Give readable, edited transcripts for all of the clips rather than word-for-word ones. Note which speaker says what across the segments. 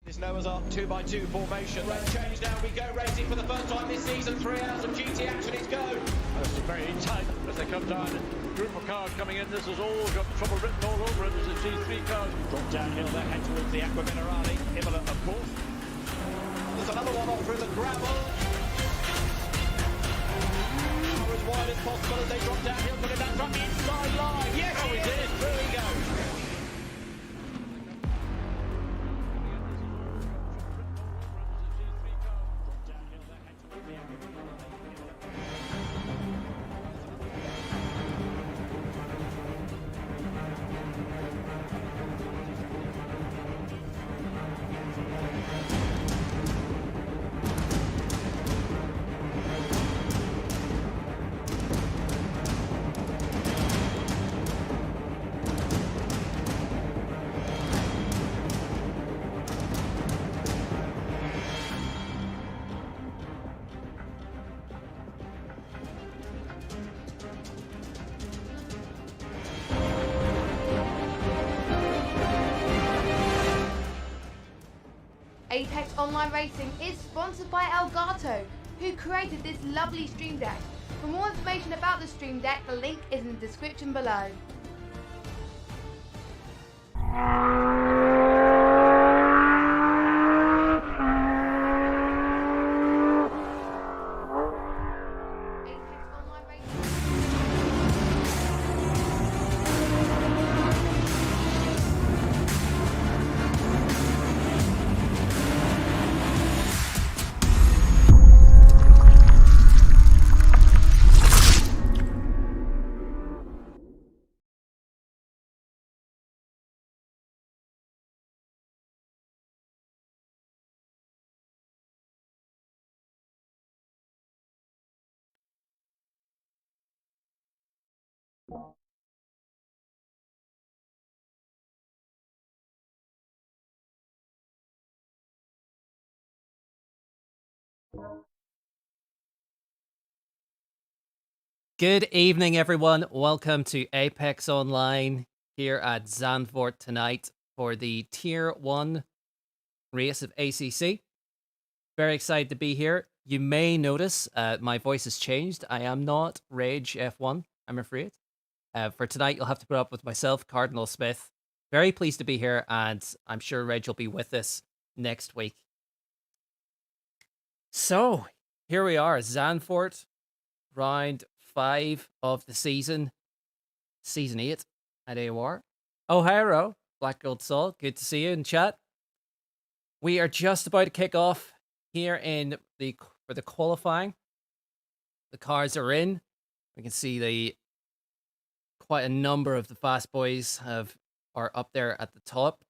Speaker 1: This Noah's Ark 2x2 formation. Let's change now. We go racing for the first time this season. 3 hours of GT action. It's go.
Speaker 2: It's very tight as they come down. Group of cars coming in. This has all got trouble written all over it. There's a G3 car.
Speaker 1: Drop downhill there, head towards the Aqua Minerale. Imola, of course. There's another one off through the gravel. As wide as possible as they drop downhill, put it back from the inside line. Yes, he did. Through he goes.
Speaker 3: Apex Online Racing is sponsored by Elgato, who created this lovely stream deck. For more information about the Stream Deck, the link is in the description below.
Speaker 4: Good evening, everyone. Welcome to Apex Online here at Zandvoort tonight for the Tier 1 race of ACC. Very excited to be here. You may notice my voice has changed. I am not Rage F1, I'm afraid. For tonight, you'll have to put up with myself, Cardinal Smith. Very pleased to be here, and I'm sure Reg will be with us next week. So, here we are, Zandvoort, round 5 of the season 8 at AOR. Oh, hello, Black Gold Soul. Good to see you in chat. We are just about to kick off here for the qualifying. The cars are in. We can see quite a number of the fast boys are up there at the top.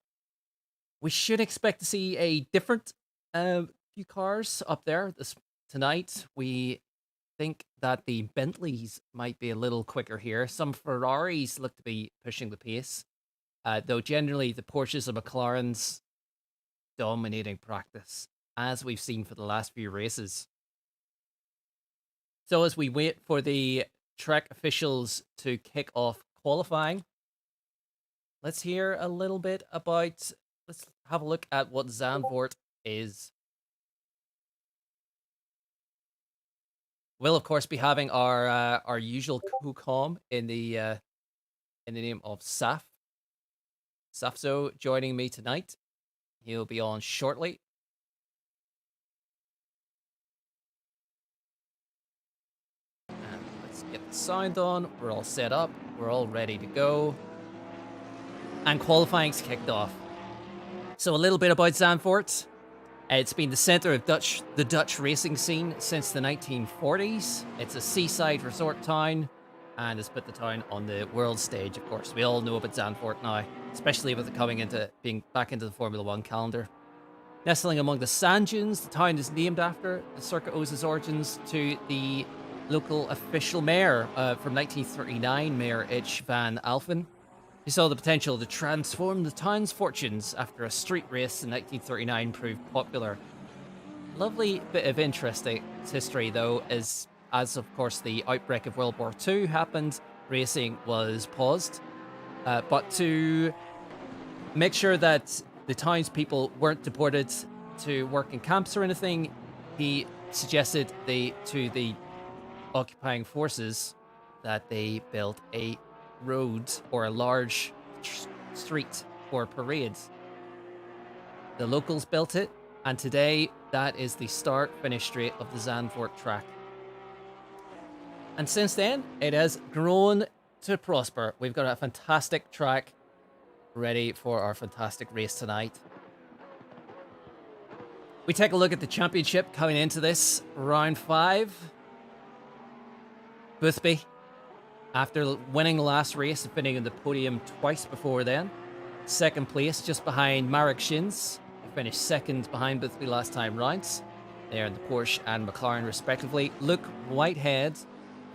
Speaker 4: We should expect to see a different few cars up there tonight. We think that the Bentleys might be a little quicker here. Some Ferraris look to be pushing the pace, though generally the Porsches and McLarens dominating practice, as we've seen for the last few races. So as we wait for the track officials to kick off qualifying, let's hear a little bit about, let's have a look at what Zandvoort is. We'll of course be having our usual co-com in the name of Saffzo joining me tonight. He'll be on shortly. And let's get the sound on. We're all set up. We're all ready to go. And qualifying's kicked off. So a little bit about Zandvoort. It's been the center of the Dutch racing scene since the 1940s. It's a seaside resort town and has put the town on the world stage, of course. We all know about Zandvoort now, especially with it being back into the Formula 1 calendar. Nestling among the sand dunes, the town is named after. The circuit owes its origins to the local official mayor from 1939, Mayor H. van Alphen. He saw the potential to transform the town's fortunes after a street race in 1939 proved popular. Lovely bit of interesting history, though, as of course the outbreak of World War II happened, racing was paused. But to make sure that the townspeople weren't deported to work in camps or anything, he suggested to the occupying forces that they built a road or a large street for parades. The locals built it, and today that is the start-finish straight of the Zandvoort track. And since then, it has grown to prosper. We've got a fantastic track ready for our fantastic race tonight. We take a look at the championship coming into this round 5. Boothby, after winning the last race and finishing on the podium twice before then. Second place, just behind Marek Shins, who finished second behind Boothby last time round. There in the Porsche and McLaren respectively. Luke Whitehead,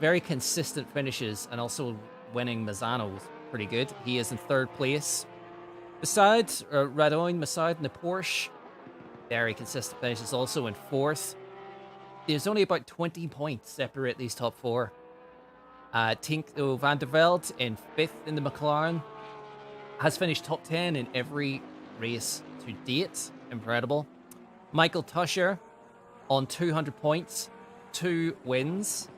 Speaker 4: very consistent finishes and also winning Mazzano was pretty good. He is in third place. Besides Radoin Massoud in the Porsche, very consistent finishes, also in fourth. There's only about 20 points separate these top 4. Tinko van der Velde in 5th in the McLaren has finished top 10 in every race to date. Incredible. Michael Tusher on 200 points, 2 wins.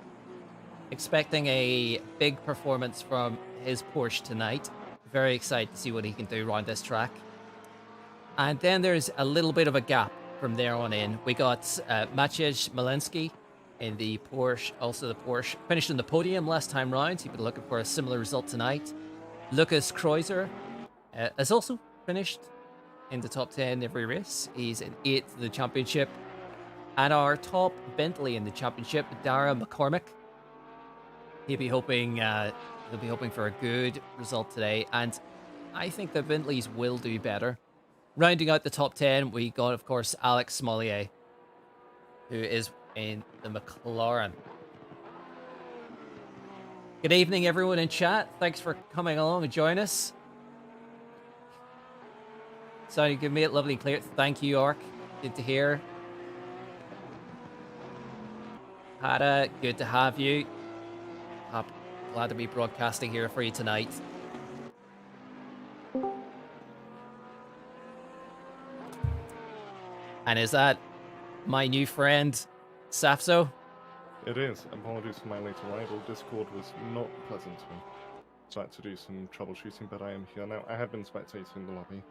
Speaker 4: expecting a big performance from his Porsche tonight. Very excited to see what he can do around this track. And then there's a little bit of a gap from there on in. We got Maciej Malinsky in the Porsche, also the Porsche. Finished in the podium last time round. He'd been looking for a similar result tonight. Lucas Kreuzer has also finished in the top 10 every race. He's in 8th in the championship. And our top Bentley in the championship, Dara McCormick. He'll be hoping for a good result today. And I think the Bentleys will do better. Rounding out the top 10, we got, of course, Alex Smollier, who is in the McLaren. Good evening, everyone in chat. Thanks for coming along and joining us. Sounding good, mate. Lovely and clear. Thank you, Ark. Good to hear. Hada, good to have you. Glad to be broadcasting here for you tonight. And is that my new friend, Saffzo?
Speaker 5: It is. Apologies for my late arrival. Discord was not pleasant to me. So I had to do some troubleshooting, but I am here now. I have been spectating in the lobby.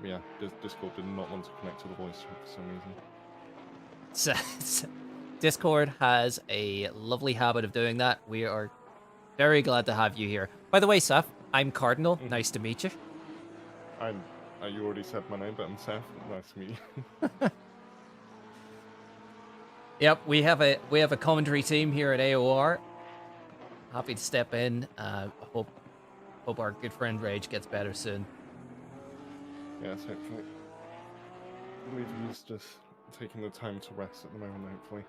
Speaker 5: Yeah, Discord did not want to connect to the voice for some reason.
Speaker 4: Discord has a lovely habit of doing that. We are very glad to have you here. By the way, Saf, I'm Cardinal. Nice to meet you.
Speaker 5: You already said my name, but I'm Seth. Nice to meet you.
Speaker 4: Yep, we have a commentary team here at AOR. Happy to step in. Hope our good friend Rage gets better soon.
Speaker 5: Yes, hopefully. I believe he's just taking the time to rest at the moment, hopefully.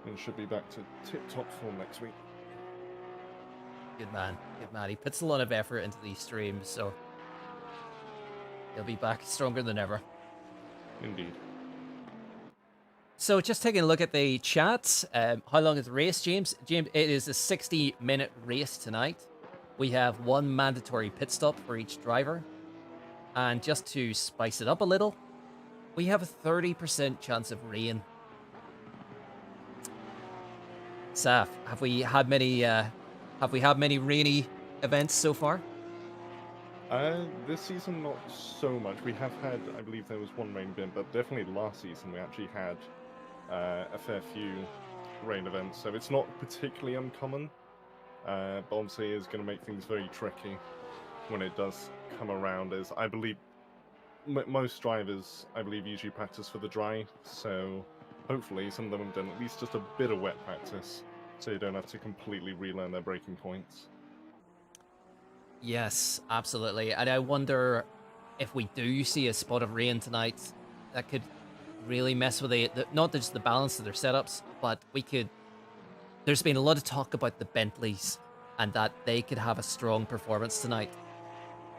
Speaker 5: And should be back to tip-top form next week.
Speaker 4: Good man. Good man. He puts a lot of effort into these streams, so he'll be back stronger than ever.
Speaker 5: Indeed.
Speaker 4: So just taking a look at the chat. How long is the race, James? James, it is a 60-minute race tonight. We have one mandatory pit stop for each driver. And just to spice it up a little, we have a 30% chance of rain. Saf, have we had many rainy events so far?
Speaker 5: This season not so much. We have had, I believe there was one rain event, but definitely last season we actually had a fair few rain events, so it's not particularly uncommon, but obviously it's going to make things very tricky when it does come around, as I believe most drivers, usually practice for the dry, so hopefully some of them have done at least just a bit of wet practice, so you don't have to completely relearn their braking points.
Speaker 4: Yes, absolutely. And I wonder if we do see a spot of rain tonight, that could really mess with not just the balance of their setups, but there's been a lot of talk about the Bentleys and that they could have a strong performance tonight.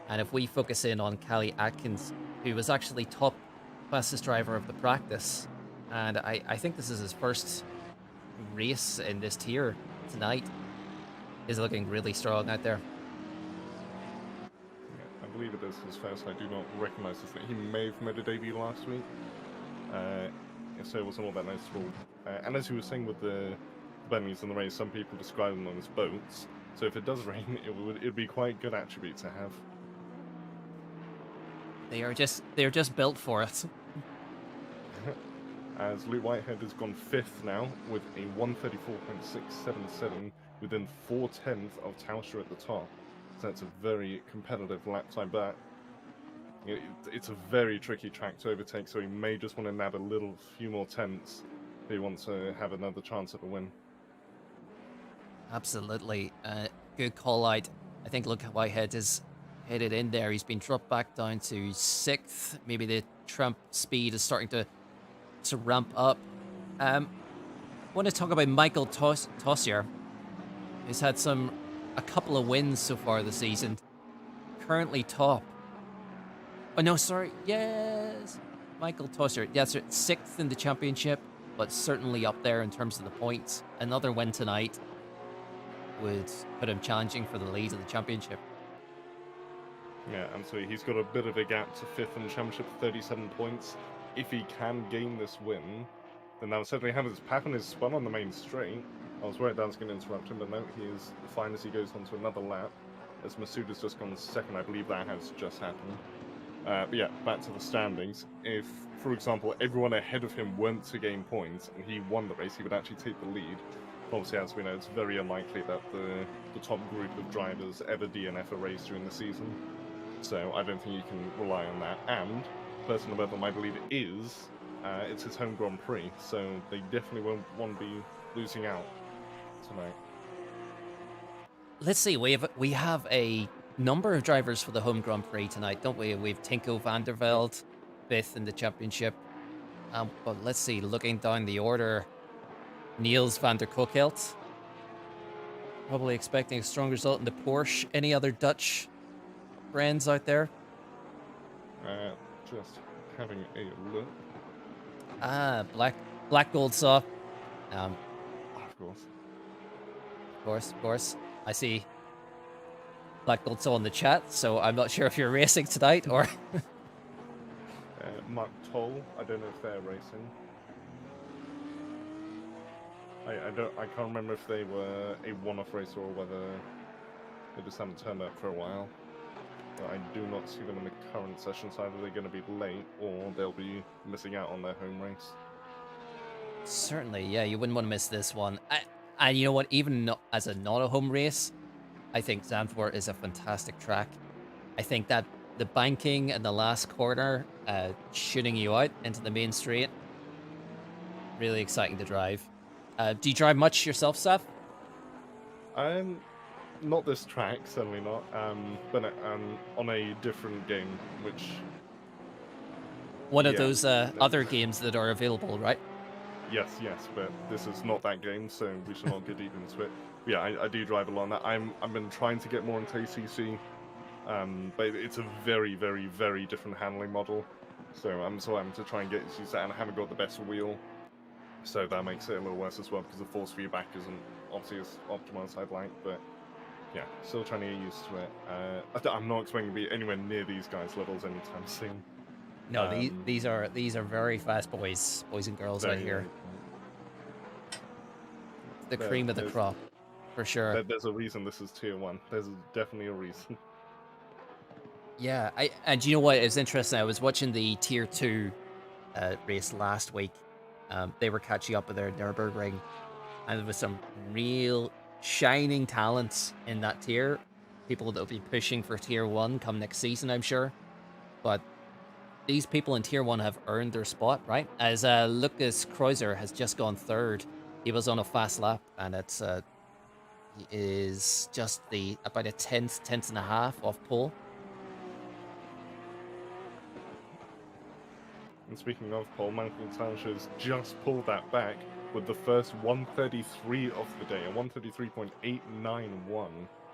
Speaker 4: And if we focus in on Callie Atkins, who was actually top fastest driver of the practice, and I think this is his first race in this tier tonight, is looking really strong out there.
Speaker 5: I believe it is his first. I do not recognise his name. He may have made a debut last week, so it wasn't all that noticeable. And as you were saying with the Bentleys in the race, some people describe them as boats. So if it does rain, it'd be quite a good attribute to have.
Speaker 4: They're just built for it.
Speaker 5: As Luke Whitehead has gone 5th now with a 134.677 within 4/10 of Tauscher at the top. So that's a very competitive lap time, but it's a very tricky track to overtake, so he may just want to nab a few more tenths if he wants to have another chance at a win.
Speaker 4: Absolutely. Good call out. I think Luke Whitehead is headed in there. He's been dropped back down to 6th. Maybe the Trump speed is starting to ramp up. I want to talk about Michael Tossier, who's had a couple of wins so far this season. Currently top. Oh no, sorry. Yes, Michael Tossier. Yes, 6th in the championship, but certainly up there in terms of the points. Another win tonight would put him challenging for the lead of the championship.
Speaker 5: Yeah, and so he's got a bit of a gap to 5th in the championship, 37 points. If he can gain this win, then that was certainly happens. Papin is spun on the main straight. I was worried that was going to interrupt him, but no, he is fine as he goes on to another lap. As Masuda's just gone second, I believe that has just happened. But yeah, back to the standings. If, for example, everyone ahead of him weren't to gain points and he won the race, he would actually take the lead. Obviously, as we know, it's very unlikely that the top group of drivers ever DNF a race during the season. So I don't think you can rely on that. And person above them, I believe, is it's his home Grand Prix, so they definitely won't want to be losing out tonight.
Speaker 4: Let's see, we have a number of drivers for the home Grand Prix tonight, don't we? We've Tinko van der Velde, 5th in the championship. But let's see, looking down the order, Niels van der Kokelt, probably expecting a strong result in the Porsche. Any other Dutch friends out there?
Speaker 5: Just having a look.
Speaker 4: Black Gold Saw.
Speaker 5: Of
Speaker 4: course. I see Black Gold Saw in the chat, so I'm not sure if you're racing tonight or...
Speaker 5: Mark Toll, I don't know if they're racing. I can't remember if they were a one-off race or whether they just haven't turned up for a while. But I do not see them in the current session, so either they're going to be late or they'll be missing out on their home race.
Speaker 4: Certainly, yeah, you wouldn't want to miss this one. And you know what, even as a not-a-home race, I think Zandvoort is a fantastic track. I think that the banking and the last corner, shooting you out into the main straight, really exciting to drive. Do you drive much yourself, Seth?
Speaker 5: Not this track, certainly not. But on a different game, which...
Speaker 4: One of those other games that are available, right?
Speaker 5: Yes, but this is not that game, so we should not get deep into it. But yeah, I do drive a lot on that. I've been trying to get more into ACC, but it's a very, very, very different handling model. So I'm having to try and get used to that, and I haven't got the best wheel. So that makes it a little worse as well, because the force feedback isn't obviously as optimal as I'd like, but yeah, still trying to get used to it. I'm not expecting to be anywhere near these guys' levels anytime soon.
Speaker 4: No, these are very fast boys and girls out here. The cream of the crop, for sure.
Speaker 5: There's a reason this is tier 1. There's definitely a reason.
Speaker 4: Yeah, and you know what? It was interesting. I was watching the tier 2 race last week. They were catching up with their Nürburgring, and there was some real shining talents in that tier. People that will be pushing for tier 1 come next season, I'm sure. But these people in tier 1 have earned their spot, right? As Lucas Kreuzer has just gone 3rd. He was on a fast lap, and it's he is just about a tenth and a half off pole.
Speaker 5: And speaking of pole, Michael Sanchez just pulled that back with the first 133 of the day, a 133.891.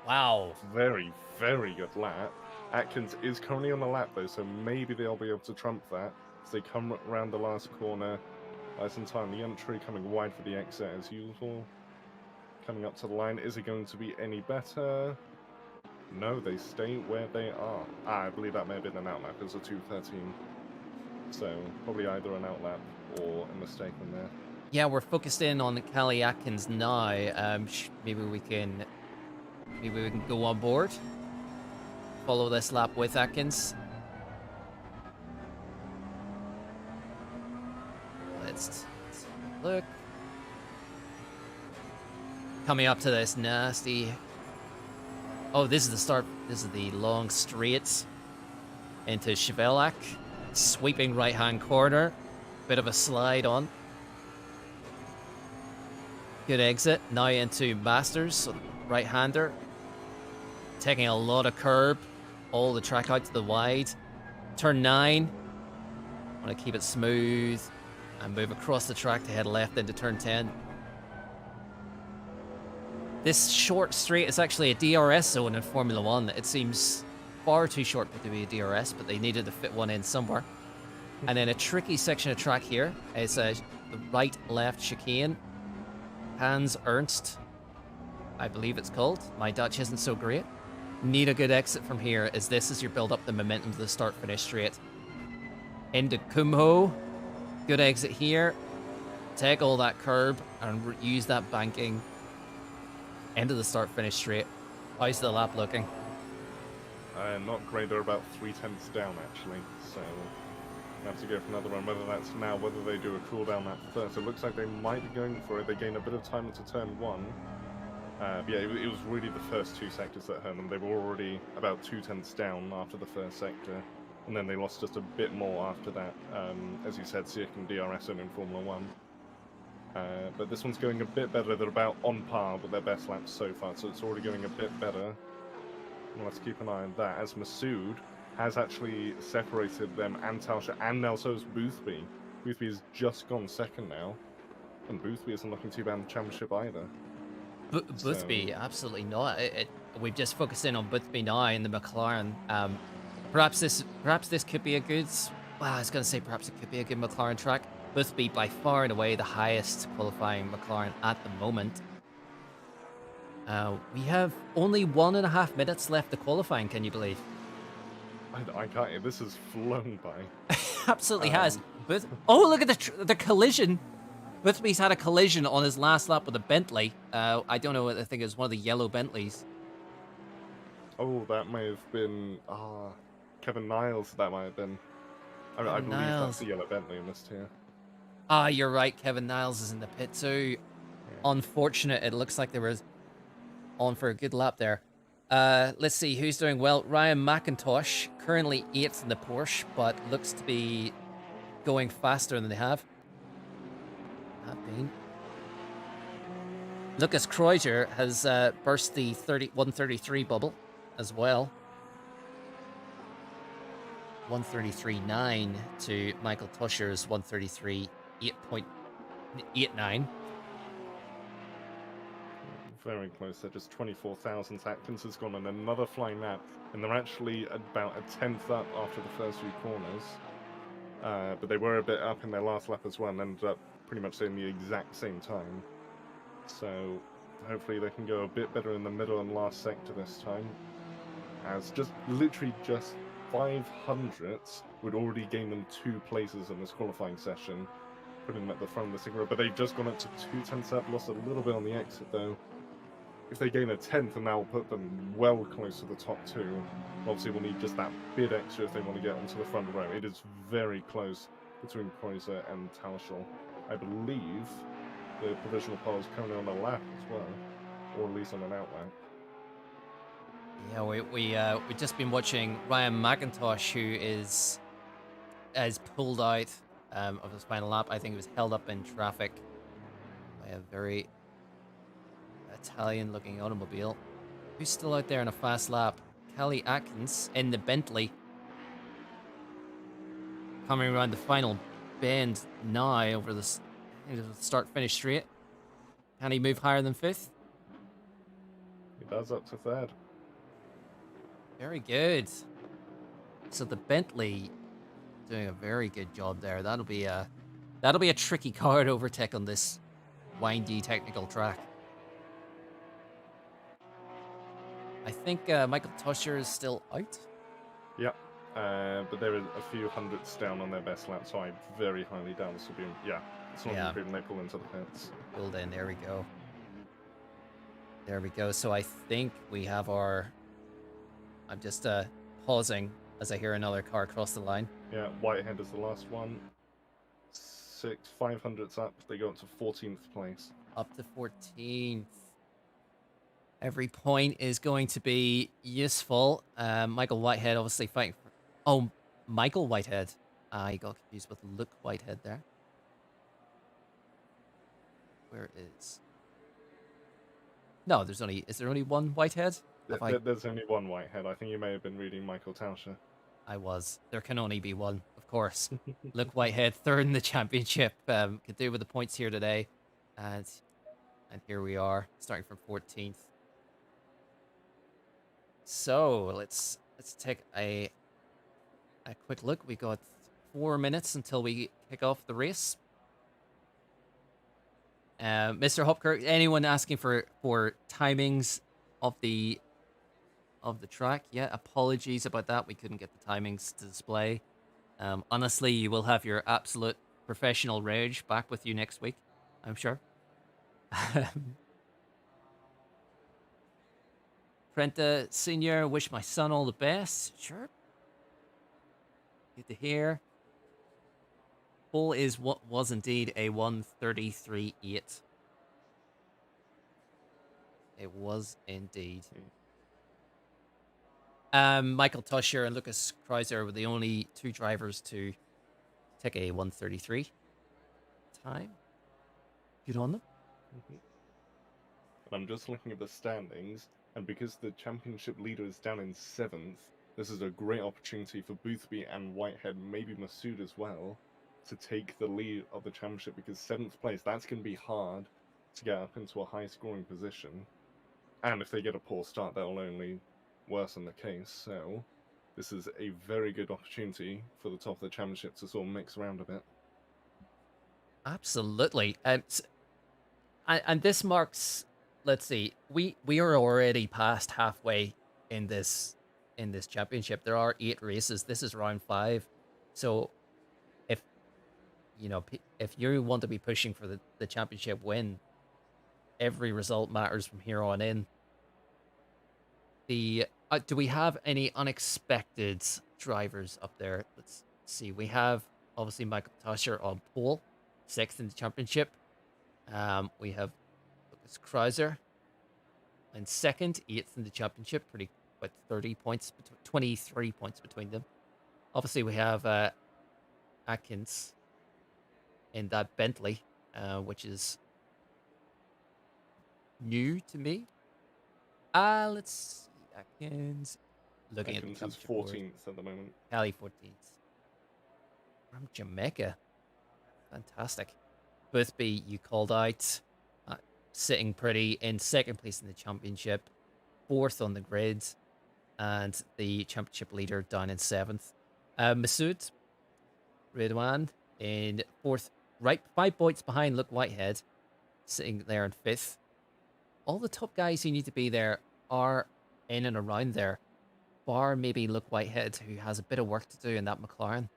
Speaker 4: Wow.
Speaker 5: Very, very good lap. Atkins is currently on the lap though, so maybe they'll be able to trump that as they come around the last corner. Nice and time. The entry coming wide for the exit as usual. Coming up to the line, is it going to be any better? No, they stay where they are. I believe that may have been an outlap. It was a 213. So probably either an outlap or a mistake in there.
Speaker 4: Yeah, we're focused in on Callie Atkins now. Maybe we can go on board. Follow this lap with Atkins. Let's look. Coming up to this nasty... Oh, this is the start. This is the long straight into Chevelak. Sweeping right-hand corner. Bit of a slide on. Good exit. Now into Masters, so right-hander. Taking a lot of curb. All the track out to the wide. Turn 9. Want to keep it smooth. And move across the track to head left into turn 10. This short straight is actually a DRS zone in Formula 1. It seems far too short to be a DRS, but they needed to fit one in somewhere. And then a tricky section of track here is the right-left chicane. Hans Ernst, I believe it's called. My Dutch isn't so great. Need a good exit from here, as this is your build up the momentum to the start-finish straight. Into Kumho. Good exit here. take all that curb and use that banking. End of the start, finish straight. How's the lap looking?
Speaker 5: Not great. They're about 3/10 down actually, so we have to go for another one. Whether that's now, whether they do a cooldown lap first. It looks like they might be going for it. They gain a bit of time into turn 1. Yeah, it was really the first 2 sectors that hurt them. They were already about 2/10 down after the first sector, and then they lost just a bit more after that. As you said, Siak and DRS in Formula 1. But this one's going a bit better. They're about on par with their best laps so far, so it's already going a bit better. And let's keep an eye on that, as Masood has actually separated them and Tauscher, and now so's Boothby. Boothby has just gone second now, and Boothby isn't looking too bad in the championship either.
Speaker 4: Boothby, absolutely not. We've just focused in on Boothby now in the McLaren. Perhaps this could be a good. Well, I was going to say perhaps it could be a good McLaren track. Boothby by far and away the highest qualifying McLaren at the moment. We have only 1.5 minutes left to qualifying. Can you believe?
Speaker 5: I can't. This has flown by.
Speaker 4: Absolutely has. But oh, look at the collision. Boothby's had a collision on his last lap with a Bentley. I don't know what I think it was, one of the yellow Bentleys.
Speaker 5: Oh, that may have been Kevin Niles. That might have been. I believe that's the yellow Bentley missed here.
Speaker 4: You're right. Kevin Niles is in the pit too. Yeah. Unfortunate. It looks like they were on for a good lap there. Let's see who's doing well. Ryan McIntosh, currently 8th in the Porsche, but looks to be going faster than they have been. Lucas Kreuzer has burst the 133 bubble as well. 133.9 to Michael Tusher's 133.8.89.
Speaker 5: Very close. They're just 24 thousandths. Atkins has gone on another flying lap, and they're actually about a 10th up after the first few corners. But they were a bit up in their last lap as well, and ended up pretty much in the exact same time. So hopefully they can go a bit better in the middle and last sector this time, as literally just 500ths would already gain them 2 places in this qualifying session, putting them at the front of the signal. But they've just gone up to 2/10 up, lost a little bit on the exit though. If they gain a 10th, and that will put them well close to the top 2. Obviously we'll need just that bit extra if they want to get onto the front row. It is very close between Kreuzer and Tauschel. I believe the provisional pole is currently on the lap as well, or at least on an out lap.
Speaker 4: Yeah, we've just been watching Ryan McIntosh, who has pulled out of his final lap. I think he was held up in traffic by a very Italian-looking automobile. Who's still out there in a fast lap? Callie Atkins in the Bentley. Coming around the final bend now over the start-finish straight. Can he move higher than 5th?
Speaker 5: He does, up to 3rd.
Speaker 4: Very good. So the Bentley doing a very good job there. That'll be a tricky car to overtake on this windy technical track. I think Michael Tusher is still out.
Speaker 5: Yep, but they're a few hundredths down on their best lap, so I very highly doubt this will be. Yeah, it's not going to be when they pull into the pits.
Speaker 4: Pulled in. There we go. There we go. So I think we have our. I'm just pausing as I hear another car cross the line.
Speaker 5: Yeah, Whitehead is the last one. 500ths up. They go up to 14th place.
Speaker 4: Up to 14th. Every point is going to be useful. Michael Whitehead obviously fighting for... Oh, Michael Whitehead. I got confused with Luke Whitehead there. Where is... No, there's only... Is there only one Whitehead?
Speaker 5: There's only one Whitehead. I think you may have been reading Michael Tauscher.
Speaker 4: I was. There can only be one, of course. Luke Whitehead, 3rd in the championship. Could do with the points here today. And here we are, starting from 14th. So let's take a quick look. We got 4 minutes until we kick off the race. Mr. Hopkirk, anyone asking for timings of the track? Yeah, apologies about that. We couldn't get the timings to display. Honestly, you will have your absolute professional rage back with you next week. I'm sure. Prenta Senior, wish my son all the best. Sure. Good to hear. Pole is what was indeed a 1:33.8. It was indeed. Michael Tusher and Lucas Kreuzer were the only two drivers to take a 1:33 time. Good on them.
Speaker 5: And I'm just looking at the standings, and because the championship leader is down in 7th, this is a great opportunity for Boothby and Whitehead, maybe Masood as well, to take the lead of the championship, because 7th place, that's going to be hard to get up into a high-scoring position. And if they get a poor start, that'll only worsen the case. So this is a very good opportunity for the top of the championship to sort of mix around a bit.
Speaker 4: Absolutely. And this marks, let's see, we are already past halfway in this championship. There are 8 races. This is round 5. So if if you want to be pushing for the championship win, every result matters from here on in. The do we have any unexpected drivers up there? Let's see. We have obviously Michael Tusher on pole, 6th in the championship. We have Lucas Kreuzer in 2nd, 8th in the championship. Pretty about 30 points, 23 points between them. Obviously, we have Atkins in that Bentley, which is new to me. Let's see. Atkins. Looking
Speaker 5: Atkins
Speaker 4: at
Speaker 5: is
Speaker 4: the
Speaker 5: 14th at the moment.
Speaker 4: Cali 14th. From Jamaica. Fantastic. Boothby, you called out. Sitting pretty in 2nd place in the championship. 4th on the grid. And the championship leader down in 7th. Masood Redwan in 4th. Right, 5 points behind Luke Whitehead. Sitting there in 5th. All the top guys who need to be there are in and around there, bar maybe Luke Whitehead, who has a bit of work to do in that McLaren.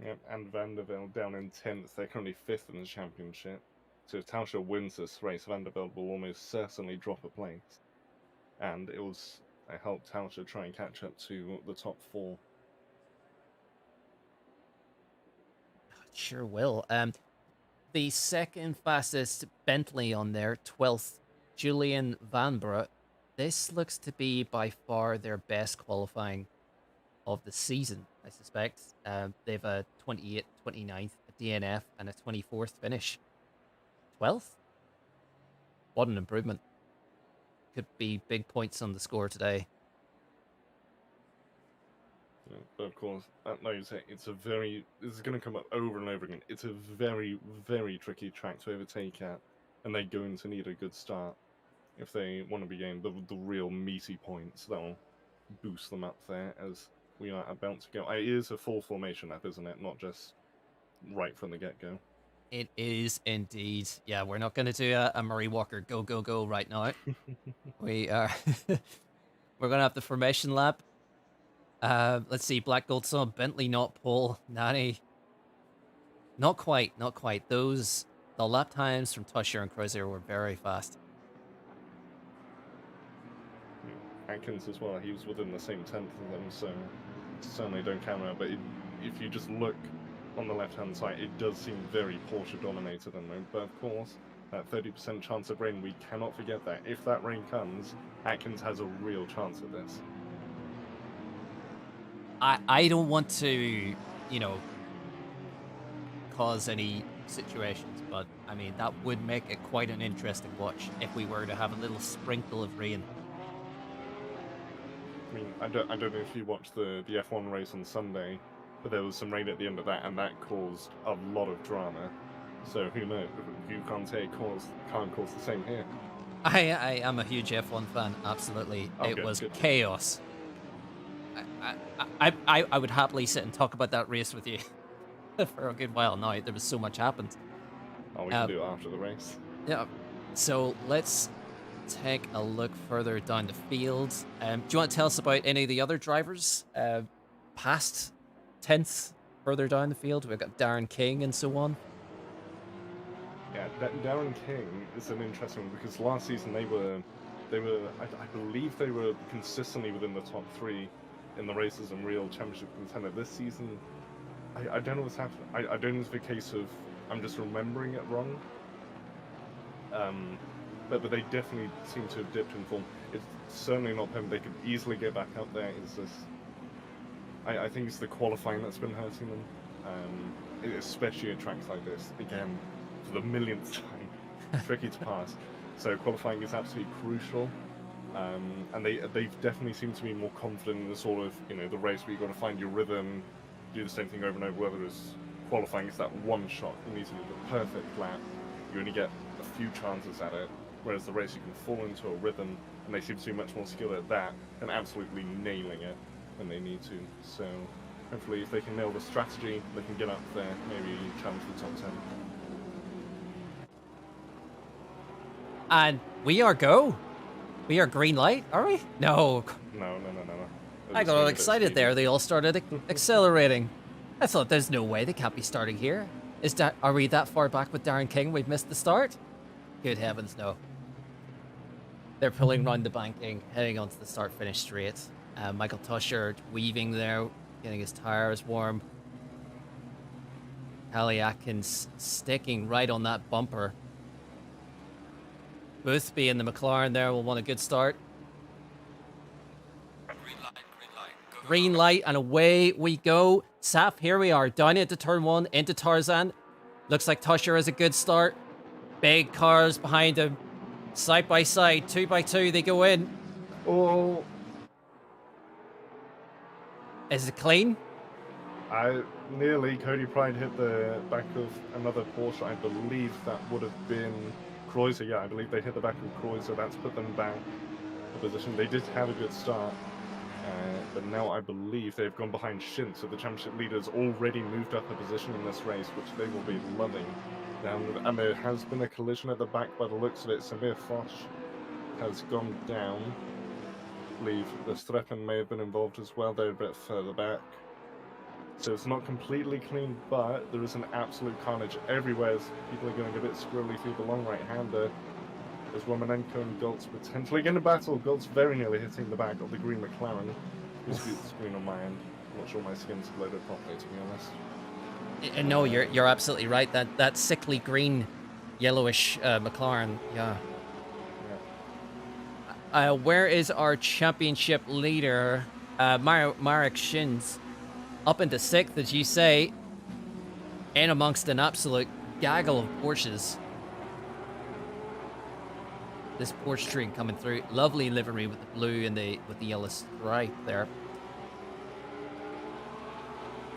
Speaker 5: Yep, and Vandervelde down in 10th. They're currently 5th in the championship. So if Tauscher wins this race, Vandervelde will almost certainly drop a place. And it was helped Tauscher try and catch up to the top 4.
Speaker 4: It sure will. The 2nd fastest Bentley on there, 12th, Julian Vanbrugh. This looks to be by far their best qualifying of the season, I suspect. They've a 28th, 29th, a DNF, and a 24th finish. 12th? What an improvement. Could be big points on the score today.
Speaker 5: Yeah, but of course, like you say, this is going to come up over and over again. It's a very, very tricky track to overtake at, and they're going to need a good start if they want to be getting the real meaty points that'll boost them up there as we are about to go. It is a full formation lap, isn't it? Not just right from the get-go.
Speaker 4: It is indeed. Yeah, we're not going to do a Murray Walker go, go, go right now. We are... We're going to have the formation lap. Let's see, Black Gold Sun, Bentley not pole, Nani. Not quite, not quite. The lap times from Tusher and Kreuzer were very fast.
Speaker 5: Atkins as well, he was within the same 10th of them, so certainly don't count out. But if you just look on the left-hand side, it does seem very Porsche-dominated at the moment. But of course, that 30% chance of rain, we cannot forget that. If that rain comes, Atkins has a real chance at this.
Speaker 4: I don't want to, cause any situations, but I mean, that would make it quite an interesting watch if we were to have a little sprinkle of rain.
Speaker 5: I mean, I don't know if you watched the F1 race on Sunday, but there was some rain at the end of that, and that caused a lot of drama. So who knows? You can't cause the same here.
Speaker 4: I am a huge F1 fan, absolutely.
Speaker 5: Okay,
Speaker 4: it was
Speaker 5: good.
Speaker 4: Chaos. I would happily sit and talk about that race with you for a good while now. There was so much happened.
Speaker 5: Oh, we can do it after the race.
Speaker 4: Yeah. So let's take a look further down the field. Do you want to tell us about any of the other drivers past 10th further down the field? We've got Darren King and so on.
Speaker 5: Yeah, Darren King is an interesting one because last season they were, I believe they were consistently within the top 3 in the races and real championship contender. This season, I don't know what's happened. I don't know if it's a case of I'm just remembering it wrong. But they definitely seem to have dipped in form. It's certainly not them. They could easily get back up there. It's just, I think it's the qualifying that's been hurting them, especially at tracks like this. Again, for the millionth time, tricky to pass. So qualifying is absolutely crucial. And they've definitely seemed to be more confident in the sort of, you know, the race where you've got to find your rhythm, do the same thing over and over, whether it's qualifying, it's that one shot, you need to do the perfect lap, you only get a few chances at it, whereas the race you can fall into a rhythm, and they seem to be much more skilled at that, and absolutely nailing it when they need to. So hopefully if they can nail the strategy, they can get up there, maybe challenge the top 10.
Speaker 4: And we are go. We are green light, are we? No.
Speaker 5: No.
Speaker 4: I got all excited there. They all started accelerating. I thought there's no way they can't be starting here. Are we that far back with Darren King? We've missed the start? Good heavens, no. They're pulling round the banking, heading onto the start-finish straight. Michael Tusher weaving there, getting his tires warm. Hallie Atkins sticking right on that bumper. Boothby in the McLaren there will want a good start. Green light, and away we go. Saf, here we are, down into turn 1, into Tarzan. Looks like Tusher has a good start. Big cars behind him. Side by side, 2 by 2, they go in.
Speaker 5: Oh.
Speaker 4: Is it clean?
Speaker 5: Nearly. Cody Pride hit the back of another Porsche. I believe that would have been Kreuzer. Yeah, I believe they hit the back of Kreuzer. That's put them back in position. They did have a good start. But now I believe they've gone behind Shint, so the championship leaders already moved up a position in this race, which they will be loving. And there has been a collision at the back by the looks of it. Samir Foch has gone down. I believe the Streppen may have been involved as well. They're a bit further back. So it's not completely clean, but there is an absolute carnage everywhere as people are going a bit squirrely through the long right-hander. There's Romanenko and Goltz potentially going to battle. Goltz very nearly hitting the back of the green McLaren. Who's the screen on my end? I'm not sure my skin's loaded properly, to be honest.
Speaker 4: No, you're absolutely right. That sickly green, yellowish McLaren, yeah. Where is our championship leader? Marek Shins. Up into 6th, as you say. In amongst an absolute gaggle of Porsches. This Porsche train coming through. Lovely livery with the blue and with the yellow stripe there.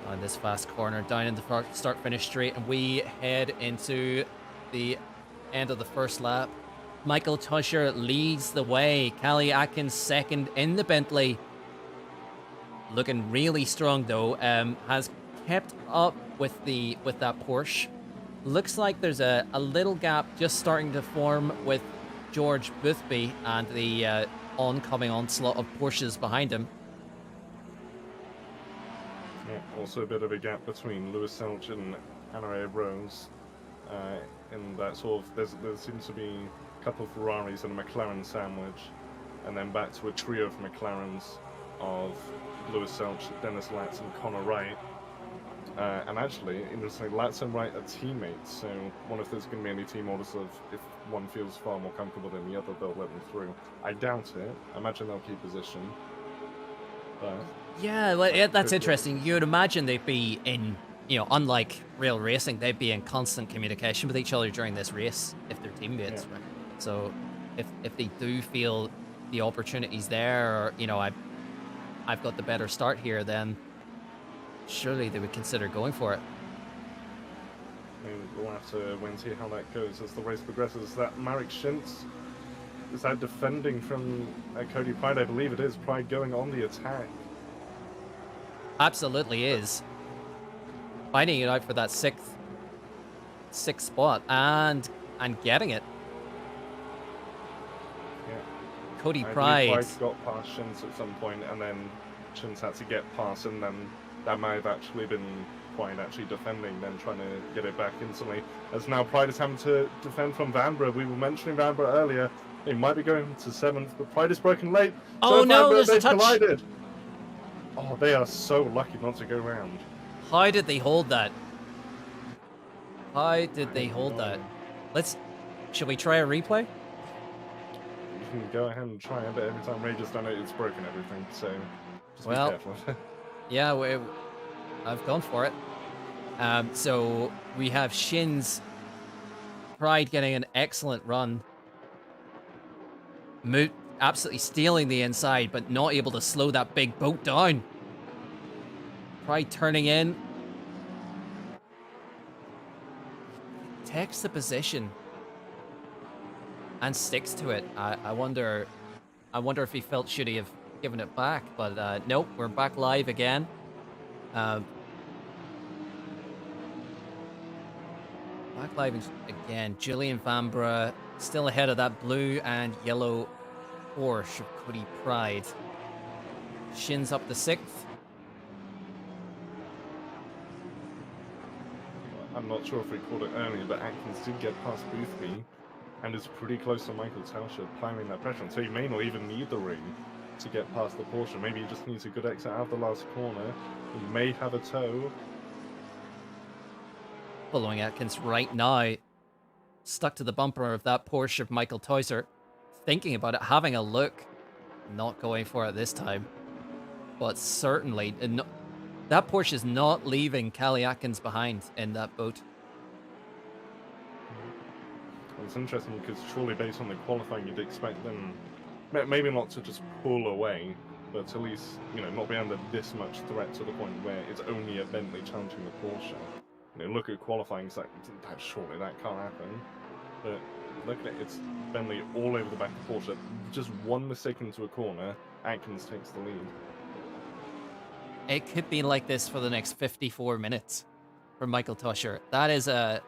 Speaker 4: On this fast corner, down in the start-finish straight, and we head into the end of the first lap. Michael Tusher leads the way. Callie Atkins second in the Bentley. Looking really strong though. Has kept up with that Porsche. Looks like there's a little gap just starting to form with George Boothby and the oncoming onslaught of Porsches behind him.
Speaker 5: Yeah, also a bit of a gap between Lewis Selch and Anna Rose. In that sort of, there seems to be a couple of Ferraris and a McLaren sandwich, and then back to a trio of McLarens of Lewis Selch, Dennis Latz, and Connor Wright. And actually, interestingly, Latz and Wright are teammates, so one if there's going to be any team orders of if one feels far more comfortable than the other, they'll let them through. I doubt it. I imagine they'll keep position. But
Speaker 4: yeah, well, yeah, that's interesting. You would imagine they'd be in, unlike real racing, they'd be in constant communication with each other during this race if they're teammates.
Speaker 5: Yeah.
Speaker 4: Right? So if they do feel the opportunity's there, or I've got the better start here, then surely they would consider going for it.
Speaker 5: We'll have to wait and see how that goes as the race progresses. That Marek Shintz, is that defending from Cody Pride? I believe it is. Pride going on the attack.
Speaker 4: Absolutely is. Finding it out for that sixth spot and getting it.
Speaker 5: Yeah.
Speaker 4: Cody
Speaker 5: I
Speaker 4: Pride.
Speaker 5: Pride got past Shintz at some point, and then Shintz had to get past, and then that might have actually been Pride actually defending, then trying to get it back instantly. As now Pride is having to defend from Vanbrugh. We were mentioning Vanbrugh earlier. They might be going to 7th, but Pride is broken late.
Speaker 4: Oh
Speaker 5: so
Speaker 4: no,
Speaker 5: Vanbrugh,
Speaker 4: there's a
Speaker 5: they've
Speaker 4: touch.
Speaker 5: collided. Oh, they are so lucky not to go round.
Speaker 4: How did they hold that? How did they hold that? Should we try a replay?
Speaker 5: You can go ahead and try it, but every time Rage has done it, it's broken everything, so just
Speaker 4: Well,
Speaker 5: be careful.
Speaker 4: Yeah, I've gone for it. So we have Shin's Pride getting an excellent run. Absolutely stealing the inside, but not able to slow that big boat down. Pride turning in. Takes the position. And sticks to it. I wonder if he felt should he have given it back, but nope, we're back live again. Back live again. Julian Vanbrugh still ahead of that blue and yellow Porsche of Cody Pride. Shin's up to 6th.
Speaker 5: I'm not sure if we called it earlier, but Atkins did get past Boothby and is pretty close to Michael Tauscher, applying that pressure. So he may not even need the ring to get past the Porsche. Maybe he just needs a good exit out of the last corner. He may have a tow.
Speaker 4: Following Atkins right now. Stuck to the bumper of that Porsche of Michael Tauscher. Thinking about it, having a look. Not going for it this time. But certainly, that Porsche is not leaving Callie Atkins behind in that boat.
Speaker 5: Well, it's interesting because surely based on the qualifying, you'd expect them maybe not to just pull away, but at least, you know, not be under this much threat to the point where it's only a Bentley challenging the Porsche. You know, look at qualifying, it's like, surely that can't happen. But look at it, it's Bentley all over the back of Porsche. Just one mistake into a corner, Atkins takes the lead.
Speaker 4: It could be like this for the next 54 minutes for Michael Tauscher. That is a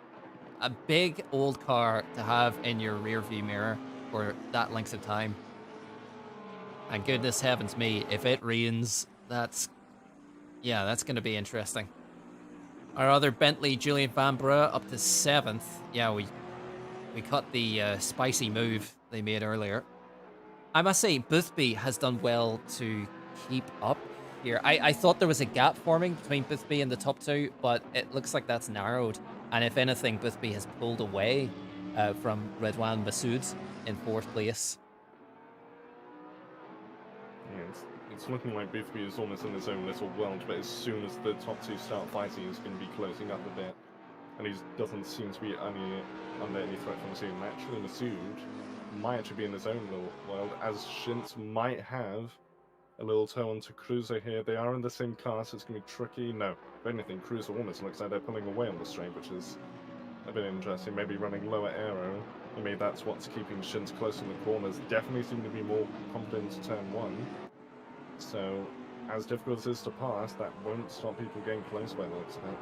Speaker 4: big old car to have in your rear view mirror for that length of time. And goodness heavens me, if it rains, that's going to be interesting. Our other Bentley, Julian Vanbrugh, up to 7th. Yeah, we cut the spicy move they made earlier. I must say, Boothby has done well to keep up here. I thought there was a gap forming between Boothby and the top two, but it looks like that's narrowed. And if anything, Boothby has pulled away from Redwan Masood in 4th place.
Speaker 5: Yeah, it's looking like Boothby is almost in his own little world, but as soon as the top two start fighting, he's going to be closing up a bit. And he doesn't seem to be under any threat from Masood. And actually, Masood might actually be in his own little world, as Shintz might have a little toe onto Cruiser here. They are in the same car, so it's going to be tricky. No, if anything, Cruiser almost looks like they're pulling away on the straight, which is a bit interesting. Maybe running lower aero. I mean, that's what's keeping Shintz close in the corners. Definitely seem to be more confident to turn 1. So, as difficult as it is to pass, that won't stop people getting close by the looks of it.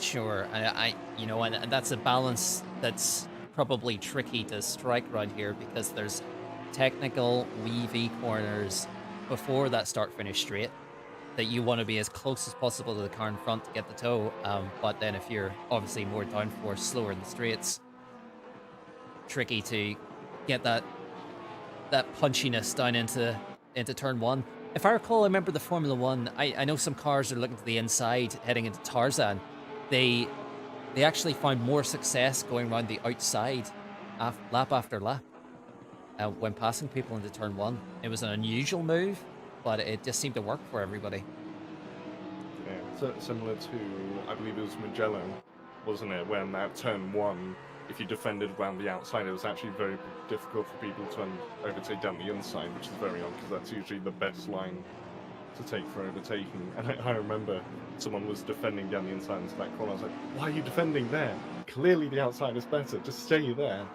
Speaker 4: Sure, and that's a balance that's probably tricky to strike around here because there's technical V corners before that start-finish straight that you want to be as close as possible to the car in front to get the tow. But then if you're obviously more downforce, slower in the straights, tricky to get that punchiness down into turn 1. If I recall, I remember the Formula 1, I know some cars are looking to the inside, heading into Tarzan. They actually found more success going around the outside lap after lap when passing people into turn 1. It was an unusual move, but it just seemed to work for everybody.
Speaker 5: Yeah, so similar to, I believe it was Mugello, wasn't it, when at turn 1, if you defended around the outside, it was actually very difficult for people to overtake down the inside, which is very odd, because that's usually the best line to take for overtaking. And I remember someone was defending down the inside into that corner. I was like, why are you defending there? Clearly the outside is better. Just stay there.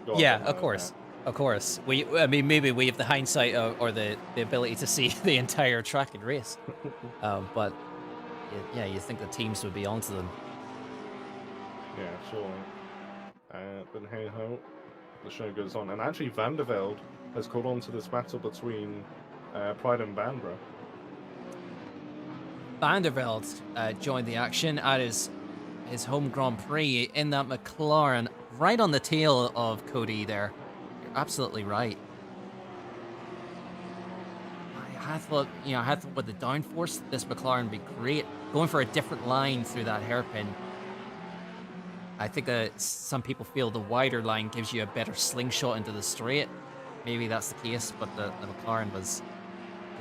Speaker 5: God,
Speaker 4: yeah, of course. Of course. Maybe we have the hindsight or the ability to see the entire track and race. But yeah, you think the teams would be onto them.
Speaker 5: Yeah, surely. But hey ho, the show goes on. And actually Van der Velde has caught on to this battle between Pride and Vanbrugh.
Speaker 4: Van der Velde joined the action at his home Grand Prix in that McLaren, right on the tail of Cody there. You're absolutely right. I thought with the downforce, this McLaren would be great. Going for a different line through that hairpin. I think that some people feel the wider line gives you a better slingshot into the straight. Maybe that's the case, but the McLaren was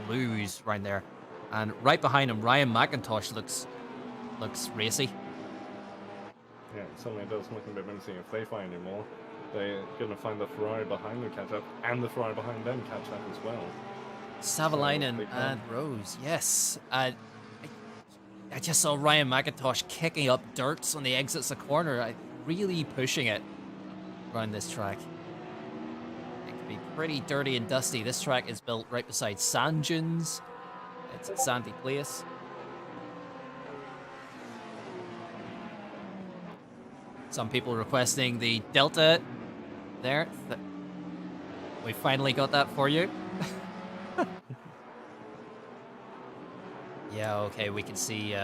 Speaker 4: blues right there. And right behind him, Ryan McIntosh looks racy.
Speaker 5: Yeah, it certainly does look a bit menacing. If they find him more, they're going to find the Ferrari behind them catch up, and the Ferrari behind them catch up as well.
Speaker 4: Savalainen and Rose, yes. I just saw Ryan McIntosh kicking up dirt on the exits of corner, really pushing it around this track. It can be pretty dirty and dusty. This track is built right beside sand dunes. It's a sandy place. Some people requesting the Delta there. We finally got that for you. Yeah, okay, we can see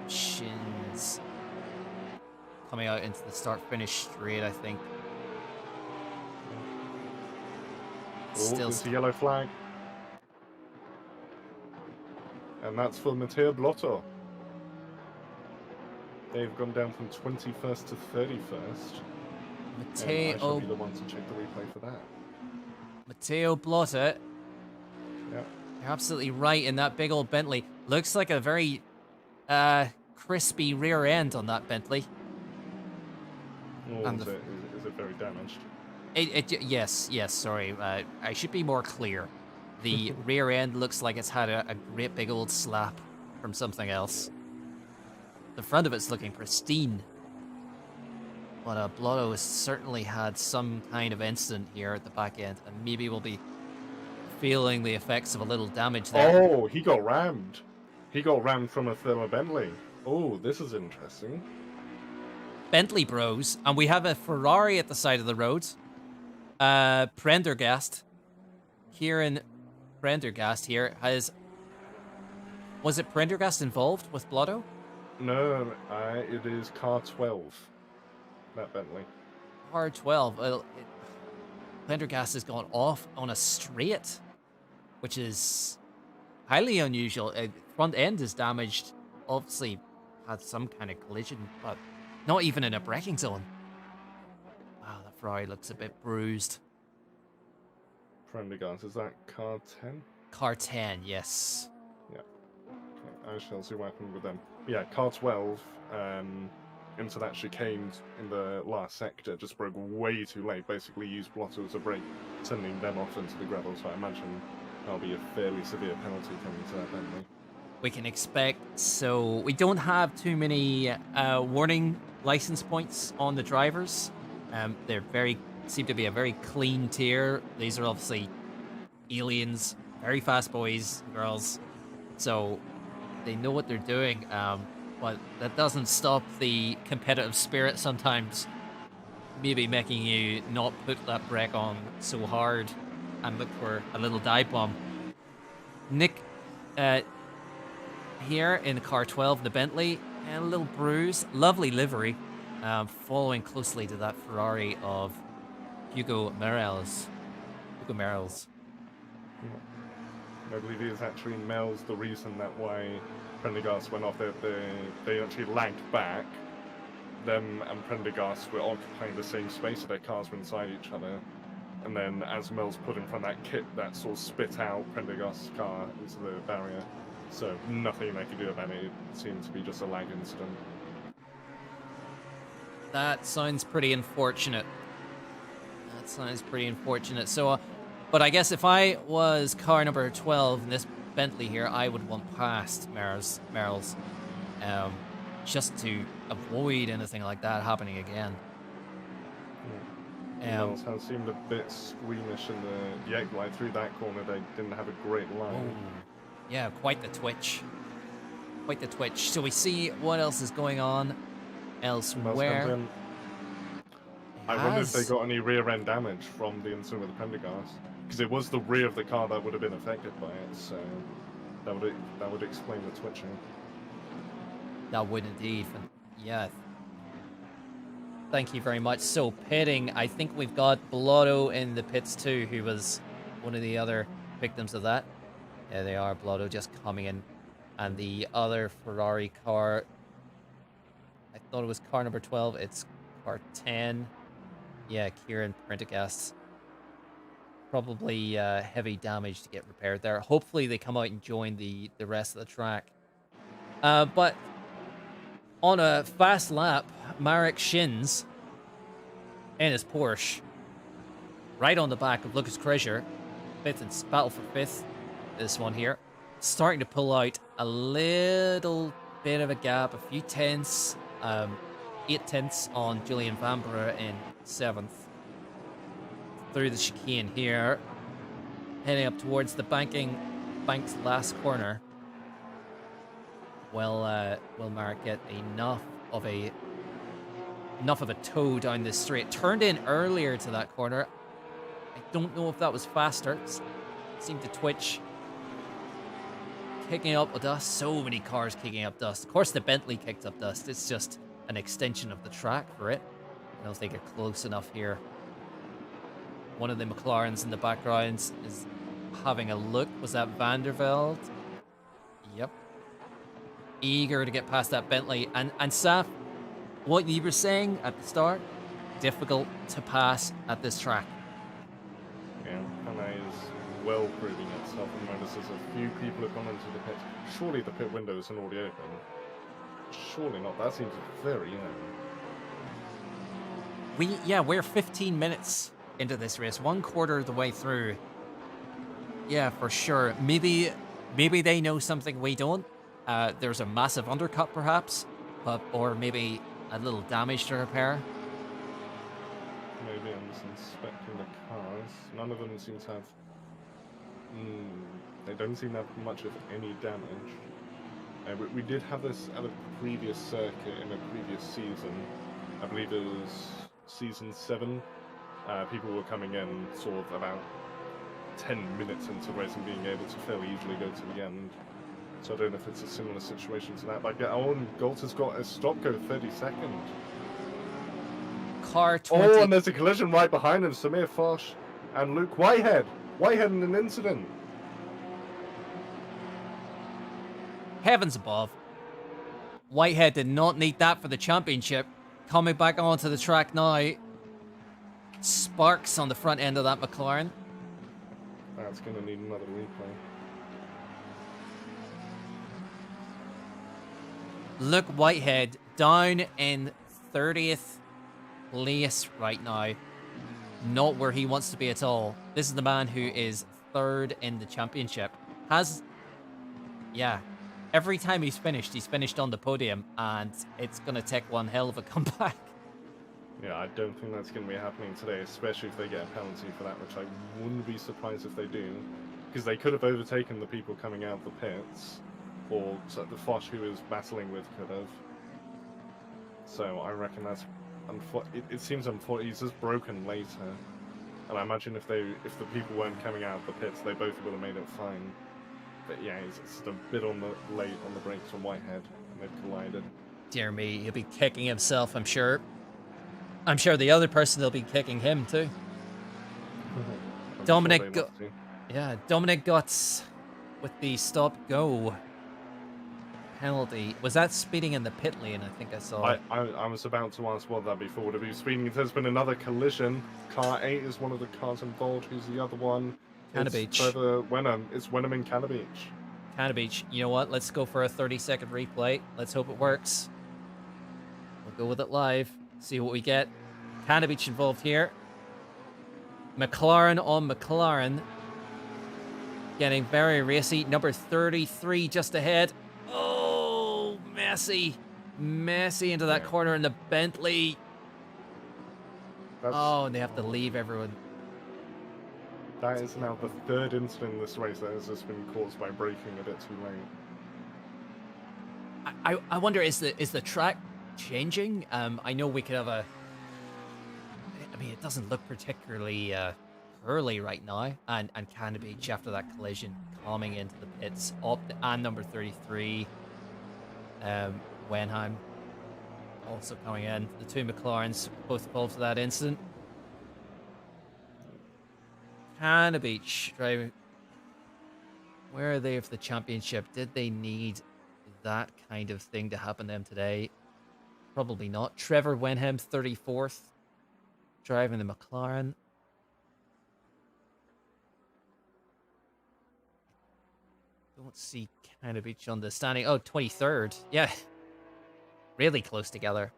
Speaker 4: Shins coming out into the start-finish straight, I think.
Speaker 5: Still the yellow flag. And that's for Matteo Blotto. They've gone down from 21st to 31st.
Speaker 4: Matteo...
Speaker 5: I shall be the one to check the replay for that.
Speaker 4: Matteo Blotto.
Speaker 5: Yeah.
Speaker 4: You're absolutely right in that big old Bentley. Looks like a very crispy rear end on that Bentley.
Speaker 5: Or is it very damaged?
Speaker 4: Yes, sorry. I should be more clear. The rear end looks like it's had a great big old slap from something else. The front of it's looking pristine. But Blotto has certainly had some kind of incident here at the back end, and maybe we'll be feeling the effects of a little damage there.
Speaker 5: Oh, he got rammed. He got rammed from a thermal Bentley. Oh, this is interesting.
Speaker 4: Bentley bros, and we have a Ferrari at the side of the road. Prendergast. Kieran Prendergast here has... Was it Prendergast involved with Blotto?
Speaker 5: No, it is car 12. That Bentley.
Speaker 4: Car 12. Prendergast has gone off on a straight, which is highly unusual. Front end is damaged. Obviously had some kind of collision, but not even in a braking zone. Wow, that Ferrari looks a bit bruised.
Speaker 5: Prendergast, is that car 10?
Speaker 4: Car 10, yes.
Speaker 5: Yeah. Okay, I shall see what happened with them. Yeah, car 12, into that chicane in the last sector, just broke way too late. Basically used Blotto as a brake, sending them off into the gravel. So I imagine that'll be a fairly severe penalty coming to that Bentley.
Speaker 4: We can expect, so we don't have too many warning license points on the drivers. They're seem to be a very clean tier. These are obviously aliens, very fast boys and girls, so they know what they're doing. But that doesn't stop the competitive spirit sometimes. Maybe making you not put that brake on so hard and look for a little dive bomb. Nick, here in car 12, the Bentley, and a little bruise. Lovely livery, following closely to that Ferrari of Hugo Merels.
Speaker 5: I believe it is actually Mel's the reason that why Prendergast went off. They actually lagged back. Them and Prendergast were occupying the same space, so their cars were inside each other. And then as Mel's put in front of that kit, that sort of spit out Prendergast's car into the barrier. So nothing they could do about it. It seemed to be just a lag incident.
Speaker 4: That sounds pretty unfortunate. So, but I guess if I was car number 12 in this Bentley here, I would want past Merrill's, just to avoid anything like that happening again.
Speaker 5: Merrill's has seemed a bit squeamish in the egg light through that corner. They didn't have a great line.
Speaker 4: Oh, yeah, quite the twitch. So we see what else is going on elsewhere.
Speaker 5: I wonder if they got any rear end damage from the incident with the Prendergast, because it was the rear of the car that would have been affected by it. So That would explain the twitching.
Speaker 4: That would indeed. Yeah. Thank you very much. So, pitting, I think we've got Blotto in the pits too, who was one of the other victims of that. Yeah, they are. Blotto just coming in. And the other Ferrari car, I thought it was car number 12. It's car 10. Yeah, Kieran Prendergast. Probably heavy damage to get repaired there. Hopefully they come out and join the rest of the track. But on a fast lap, Marek Shins in his Porsche, right on the back of Lucas Krejcir, fifth and battle for fifth. This one here, starting to pull out a little bit of a gap, a few tenths, 8 tenths on Julian Vanbrugh in 7th. Through the chicane here, heading up towards the bank's last corner. Will Marek get enough of a tow down this straight? Turned in earlier to that corner. I don't know if that was faster. It seemed to twitch. Kicking up dust. So many cars kicking up dust. Of course, the Bentley kicked up dust. It's just an extension of the track for it. I don't think it's close enough here. One of the McLarens in the background is having a look. Was that Vandervelde? Yep. Eager to get past that Bentley. And Saf, what you were saying at the start, difficult to pass at this track.
Speaker 5: Yeah, Pana is well proving itself and notices a few people have gone into the pit. Surely the pit window isn't already open. Surely not. That seems very
Speaker 4: We're 15 minutes into this race, 1/4 of the way through. Yeah, for sure. Maybe they know something we don't. There's a massive undercut, perhaps, or maybe a little damage to repair.
Speaker 5: Maybe I'm just inspecting the cars. None of them seem to have. They don't seem to have much of any damage. We did have this at a previous circuit in a previous season. I believe it was season 7. People were coming in sort of about 10 minutes into the race and being able to fairly easily go to the end. So I don't know if it's a similar situation to that. But Galt has got a stop go 32nd.
Speaker 4: Car 20.
Speaker 5: Oh, and there's a collision right behind him. Samir Foch and Luke Whitehead. Whitehead in an incident.
Speaker 4: Heavens above. Whitehead did not need that for the championship. Coming back onto the track now. Sparks on the front end of that McLaren.
Speaker 5: That's going to need another replay.
Speaker 4: Luke Whitehead down in 30th place right now. Not where he wants to be at all. This is the man who is 3rd in the championship. Every time he's finished on the podium, and it's going to take one hell of a comeback.
Speaker 5: Yeah, I don't think that's going to be happening today, especially if they get a penalty for that, which I wouldn't be surprised if they do. Because they could have overtaken the people coming out of the pits, or the Foch who is battling with could have. So I reckon that's... It seems unfortunate. He's just broken later. And I imagine if the people weren't coming out of the pits, they both would have made it fine. But yeah, he's just a bit late on the brakes from Whitehead, and they've collided.
Speaker 4: Dear me, he'll be kicking himself, I'm sure. I'm sure the other person will be kicking him too. Dominic Guts with the stop-go penalty. Was that speeding in the pit lane? I think I saw.
Speaker 5: I was about to ask what that'd be for. Would it be speeding? There's been another collision. Car 8 is one of the cars involved. Who's the other one?
Speaker 4: Canna Beach.
Speaker 5: It's Wenham in Canna Beach.
Speaker 4: Canna Beach. You know what? Let's go for a 30-second replay. Let's hope it works. We'll go with it live. See what we get. Canna Beach involved here. McLaren on McLaren. Getting very racy. Number 33 just ahead. Oh, Messi. Messi into that corner in the Bentley. And they have to leave everyone.
Speaker 5: That is now the 3rd incident in this race that has just been caused by braking a bit too late.
Speaker 4: I wonder, is the track changing? I know we could have a... I mean, it doesn't look particularly poorly right now, and Canada Beach after that collision coming into the pits up, and number 33, Wenheim also coming in. The two McLarens both involved in that incident. Canada Beach driving. Where are they for the championship? Did they need that kind of thing to happen to them today? Probably not. Trevor Wenham, 34th, driving the McLaren. Don't see Canada Beach on the standing. Oh, 23rd. Yeah. Really close together.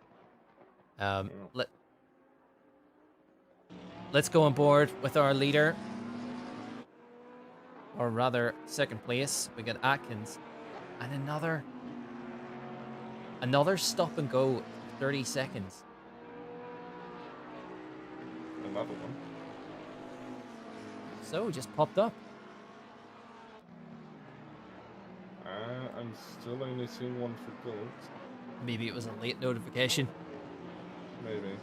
Speaker 4: Let's go on board with our leader. Or rather, second place. We got Atkins. And another stop and go, 30 seconds.
Speaker 5: Another one.
Speaker 4: So, just popped up.
Speaker 5: I'm still only seeing one for gold.
Speaker 4: Maybe it was a late notification.
Speaker 5: Maybe.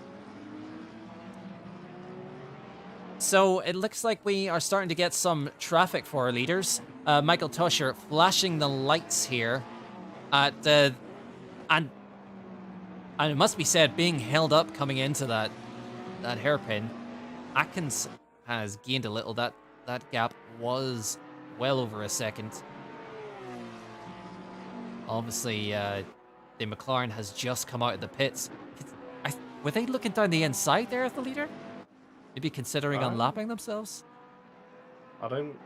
Speaker 4: So, it looks like we are starting to get some traffic for our leaders. Michael Tusher flashing the lights here at and it must be said, being held up coming into that hairpin. Atkins has gained a little. That gap was well over a second. Obviously, the McLaren has just come out of the pits. Were they looking down the inside there of the leader? Maybe considering unlapping themselves?
Speaker 5: I don't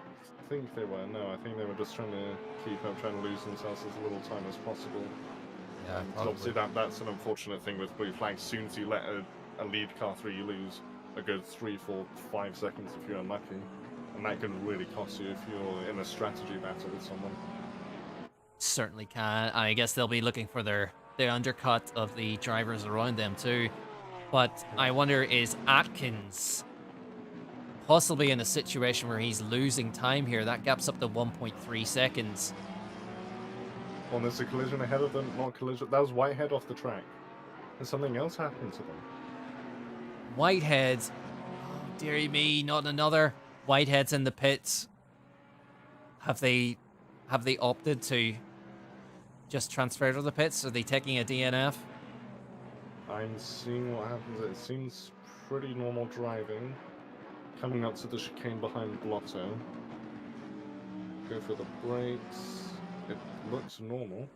Speaker 5: think they were, no. I think they were just trying to keep up, trying to lose themselves as little time as possible.
Speaker 4: Yeah,
Speaker 5: obviously that's an unfortunate thing with blue flags. As soon as you let a lead car through, you lose a good 3, 4, 5 seconds if you're unlucky. And that can really cost you if you're in a strategy battle with someone.
Speaker 4: Certainly can. I guess they'll be looking for their undercut of the drivers around them too. But I wonder, is Atkins possibly in a situation where he's losing time here? That gap's up to 1.3 seconds.
Speaker 5: Well, there's a collision ahead of them. Not a collision. That was Whitehead off the track. And something else happened to them.
Speaker 4: Whitehead. Oh, dearie me, not another. Whitehead's in the pits. Have they opted to just transfer to the pits? Are they taking a DNF?
Speaker 5: I'm seeing what happens. It seems pretty normal driving. Coming up to the chicane behind Blotto. Go for the brakes. It looks normal.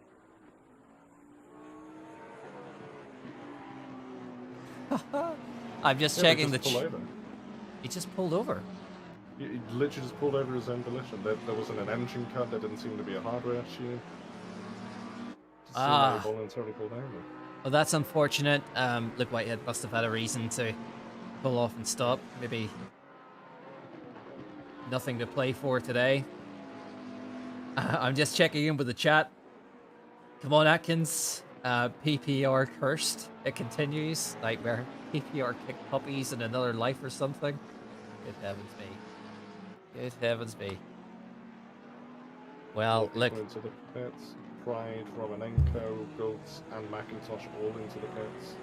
Speaker 4: I'm just checking the...
Speaker 5: Pull over.
Speaker 4: He just pulled over.
Speaker 5: He literally just pulled over his own volition. There wasn't an engine cut. There didn't seem to be a hardware issue. Just voluntarily pulled over.
Speaker 4: Well, that's unfortunate. Luke Whitehead must have had a reason to pull off and stop. Maybe nothing to play for today. I'm just checking in with the chat. Come on, Atkins. PPR cursed. It continues. Nightmare. PPR kicked puppies in another life or something. Good heavens me. Good heavens me. Well, look.
Speaker 5: Into the pits. Pride, Romanenko, Goats, and McIntosh all into the pits.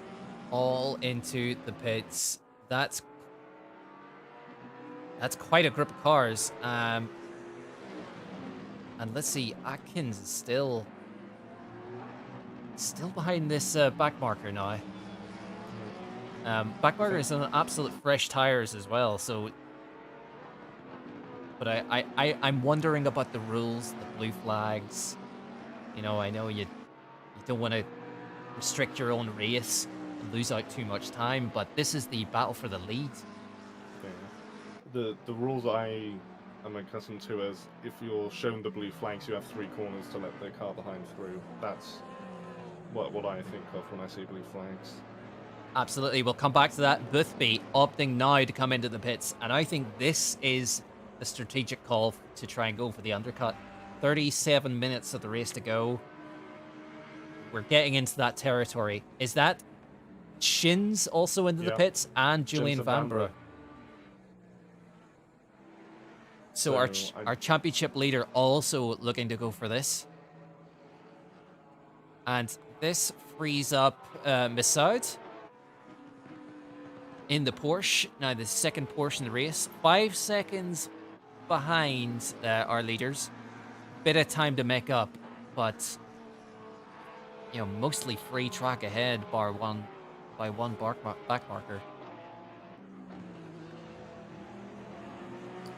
Speaker 4: All into the pits. That's quite a group of cars. And let's see, Atkins is still behind this back marker now. Back marker is on absolute fresh tires as well. So, but I'm wondering about the rules, the blue flags. You know, I know you don't want to restrict your own race and lose out too much time, but this is the battle for the lead.
Speaker 5: Yeah. The rules I am accustomed to is if you're shown the blue flags, you have 3 corners to let the car behind through. That's what I think of when I see blue flags.
Speaker 4: Absolutely, we'll come back to that. Boothby opting now to come into the pits, and I think this is a strategic call to try and go for the undercut. 37 minutes of the race to go. We're getting into that territory. Is that Shins also into the pits and Julian Vanbrugh? So our championship leader also looking to go for this. And this frees up Massoud. in the Porsche. Now, the second Porsche in the race. 5 seconds behind our leaders. Bit of time to make up, but you know, mostly free track ahead, bar one by one back marker.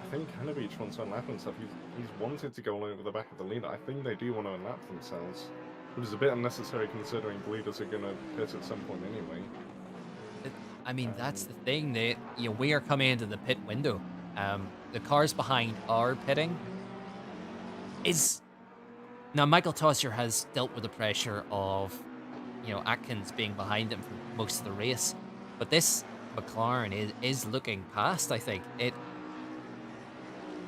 Speaker 5: I think Hanabich wants to unlap himself. He's wanted to go all over the back of the leader. I think they do want to unlap themselves, which is a bit unnecessary considering the leaders are going to pit at some point anyway.
Speaker 4: I mean, that's the thing. We are coming into the pit window. The cars behind are pitting. Now Michael Tosser has dealt with the pressure of, Atkins being behind him for most of the race, but this McLaren is looking past. I think it.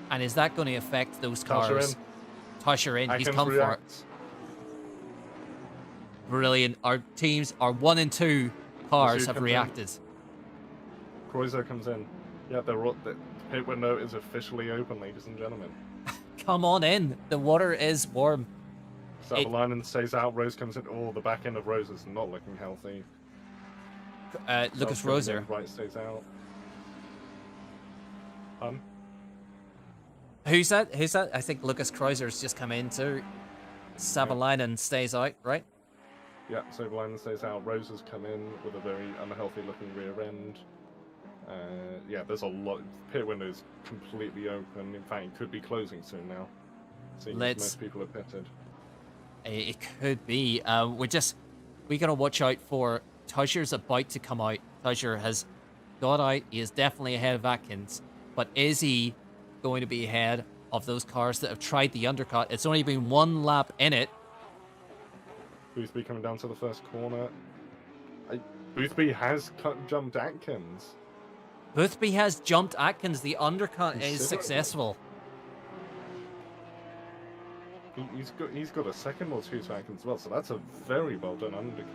Speaker 4: And is that going to affect those cars? Tosser in. He's come for it. Brilliant. Our teams, our 1 and 2 cars have reacted.
Speaker 5: Kreuzer comes in. Yeah, the pit window is officially open, ladies and gentlemen.
Speaker 4: Come on in. The water is warm.
Speaker 5: Savalainen stays out. Rose comes in. Oh, the back end of Rose is not looking healthy.
Speaker 4: Lucas Roser.
Speaker 5: Right stays out.
Speaker 4: Who's that? I think Lucas Kreuser's just come in too. Savalainen stays out, right?
Speaker 5: Yeah, Savalainen stays out. Rose has come in with a very unhealthy looking rear end. Yeah, there's a lot. Pit window is completely open. In fact, it could be closing soon now. Seeing as most people are pitted.
Speaker 4: It could be. We gotta watch out for Tosser's about to come out. Tosser has got out. He is definitely ahead of Atkins, but is he going to be ahead of those cars that have tried the undercut? It's only been 1 lap in it.
Speaker 5: Boothby coming down to the first corner. Boothby has jumped Atkins.
Speaker 4: Boothby has jumped Atkins. The undercut is successful.
Speaker 5: He's got a second or two to Atkins as well, so that's a very well done undercut.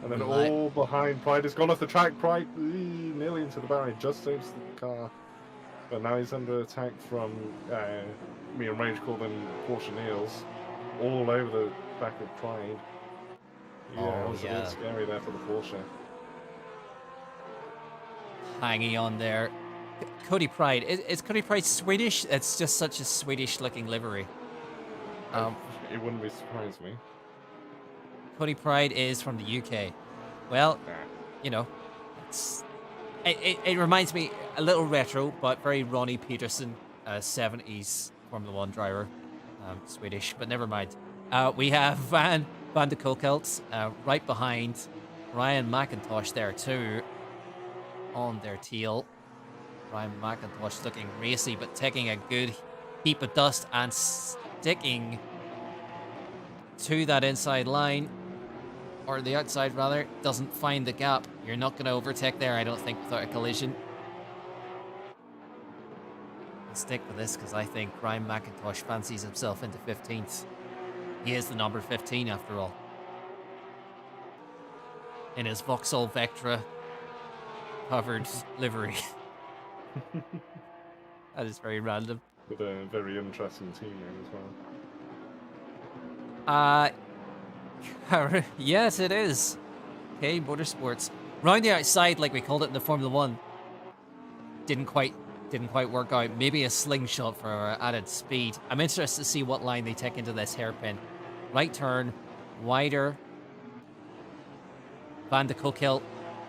Speaker 5: And then all behind Pride has gone off the track. Pride nearly into the barrier, just saves the car. But now he's under attack from, me and Rage call them Porsche Neils, all over the back of Pride. Yeah, it was a bit scary there for the Porsche.
Speaker 4: Hanging on there. Cody Pride. Is Cody Pride Swedish? It's just such a Swedish looking livery.
Speaker 5: It wouldn't be surprised me.
Speaker 4: Cody Pride is from the UK. Well, it reminds me a little retro, but very Ronnie Peterson, 70s Formula 1 driver. Swedish, but never mind. We have Van de Kolkelt right behind Ryan McIntosh there too, on their tail. Ryan McIntosh looking racy, but taking a good heap of dust and sticking to that inside line, or the outside rather. Doesn't find the gap. You're not going to overtake there, I don't think, without a collision. I'll stick with this because I think Ryan McIntosh fancies himself into 15th. He is the number 15 after all. In his Vauxhall Vectra covered livery. That is very random.
Speaker 5: With a very interesting team name as
Speaker 4: well. Yes, it is. Okay, Motorsports. Round the outside, like we called it in the Formula 1. Didn't quite work out. Maybe a slingshot for added speed. I'm interested to see what line they take into this hairpin. Right turn, wider. Van de Kolkelt,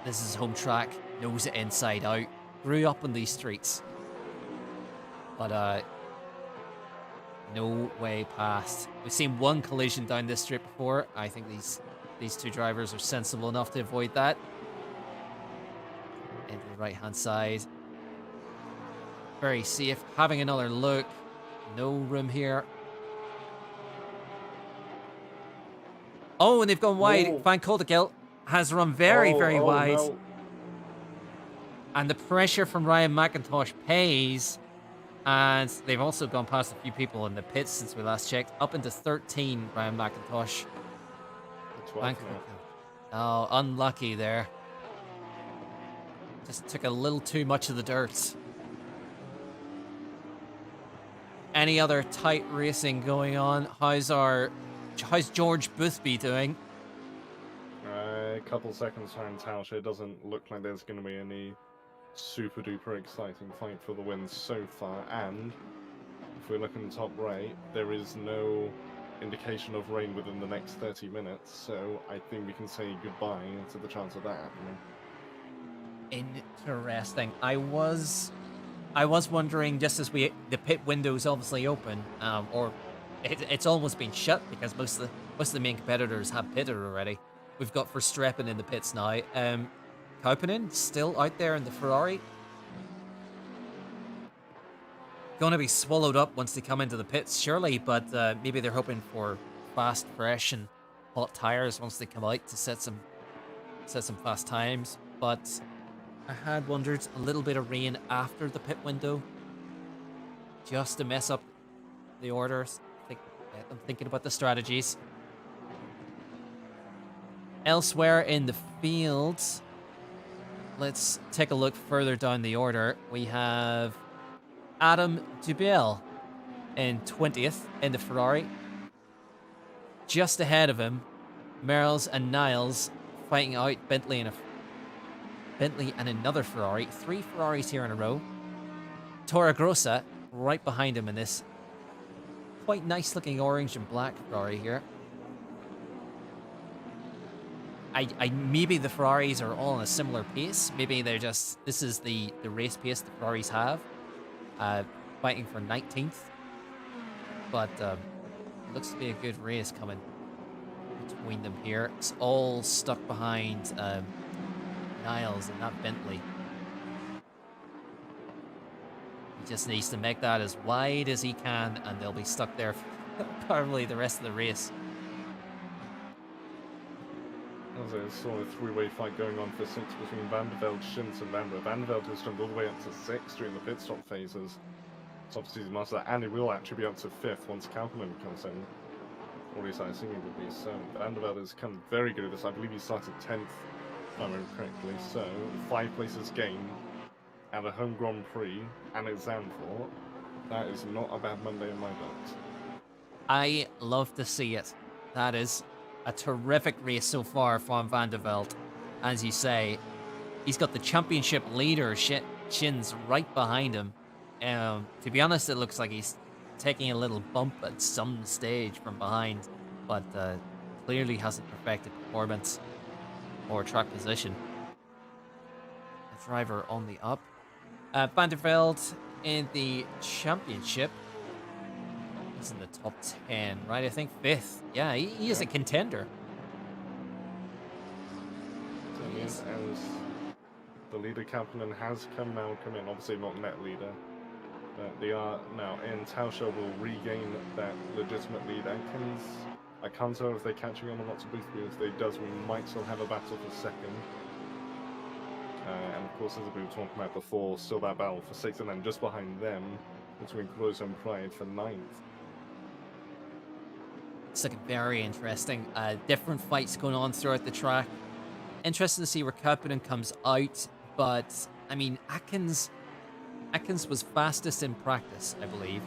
Speaker 4: this is his home track. Knows it inside out. Grew up on these streets. But no way past. We've seen 1 collision down this strip before. I think these 2 drivers are sensible enough to avoid that. Into the right-hand side. Very safe. Having another look. No room here. Oh, and they've gone wide.
Speaker 5: Whoa.
Speaker 4: Van Kolkelt has run very wide.
Speaker 5: No.
Speaker 4: And the pressure from Ryan McIntosh pays. And they've also gone past a few people in the pits since we last checked. Up into 13, Ryan McIntosh. Oh, unlucky there. Just took a little too much of the dirt. Any other tight racing going on? How's George Boothby doing?
Speaker 5: couple seconds behind Tauscher. It doesn't look like there's going to be any super duper exciting fight for the win so far. And if we look in the top right, there is no indication of rain within the next 30 minutes. So I think we can say goodbye to the chance of that happening.
Speaker 4: Interesting. I was wondering, just as the pit window's obviously open, or it's almost been shut because most of the main competitors have pitted already. We've got Verstappen in the pits now. Kauppinen still out there in the Ferrari. Going to be swallowed up once they come into the pits, surely, but maybe they're hoping for fast, fresh, and hot tires once they come out to set some fast times. But I had wondered a little bit of rain after the pit window, just to mess up the orders. I'm thinking about the strategies. Elsewhere in the field, let's take a look further down the order. We have Adam Dubel in 20th in the Ferrari. Just ahead of him, Merles and Niles fighting out Bentley and another Ferrari. 3 Ferraris here in a row. Torregrossa right behind him in this quite nice looking orange and black Ferrari here. Maybe the Ferraris are all on a similar pace. Maybe they're just, this is the race pace the Ferraris have. Fighting for 19th. But it looks to be a good race coming between them here. It's all stuck behind Niles and that Bentley. He just needs to make that as wide as he can, and they'll be stuck there for probably the rest of the race.
Speaker 5: As I saw a three-way fight going on for 6 between Van der Velde, Schintz and Van der Velde. Van der Velde has jumped all the way up to 6 during the pit stop phases. Top season master, and it will actually be up to 5th once Kauppinen comes in. Or at least I assume he will be. So Van der Velde has come very good at this. I believe he started 10th, if I remember correctly. So 5 places gained at a home Grand Prix and at Zandvoort. That is not a bad Monday in my book.
Speaker 4: I love to see it. That is a terrific race so far from Van der Velde. As you say, he's got the championship leader, Shins, right behind him. To be honest, it looks like he's taking a little bump at some stage from behind, but clearly hasn't perfected performance or track position. The driver on the up. Van der Velde in the championship. He's in the top 10, right? I think 5th. Yeah, he is a contender.
Speaker 5: So yes, and the leader Kauppinen has come in. Obviously not net leader, but they are now in. Tauscher will regain that legitimate lead. I can't tell if they're catching on or not to Boothby. If they does, we might still have a battle for 2nd. And of course, as we were talking about before, still that battle for 6th, and then just behind them, between Close and Pride for 9th.
Speaker 4: It's looking very interesting. Different fights going on throughout the track. Interesting to see where Kauppinen comes out, but I mean, Atkins was fastest in practice, I believe,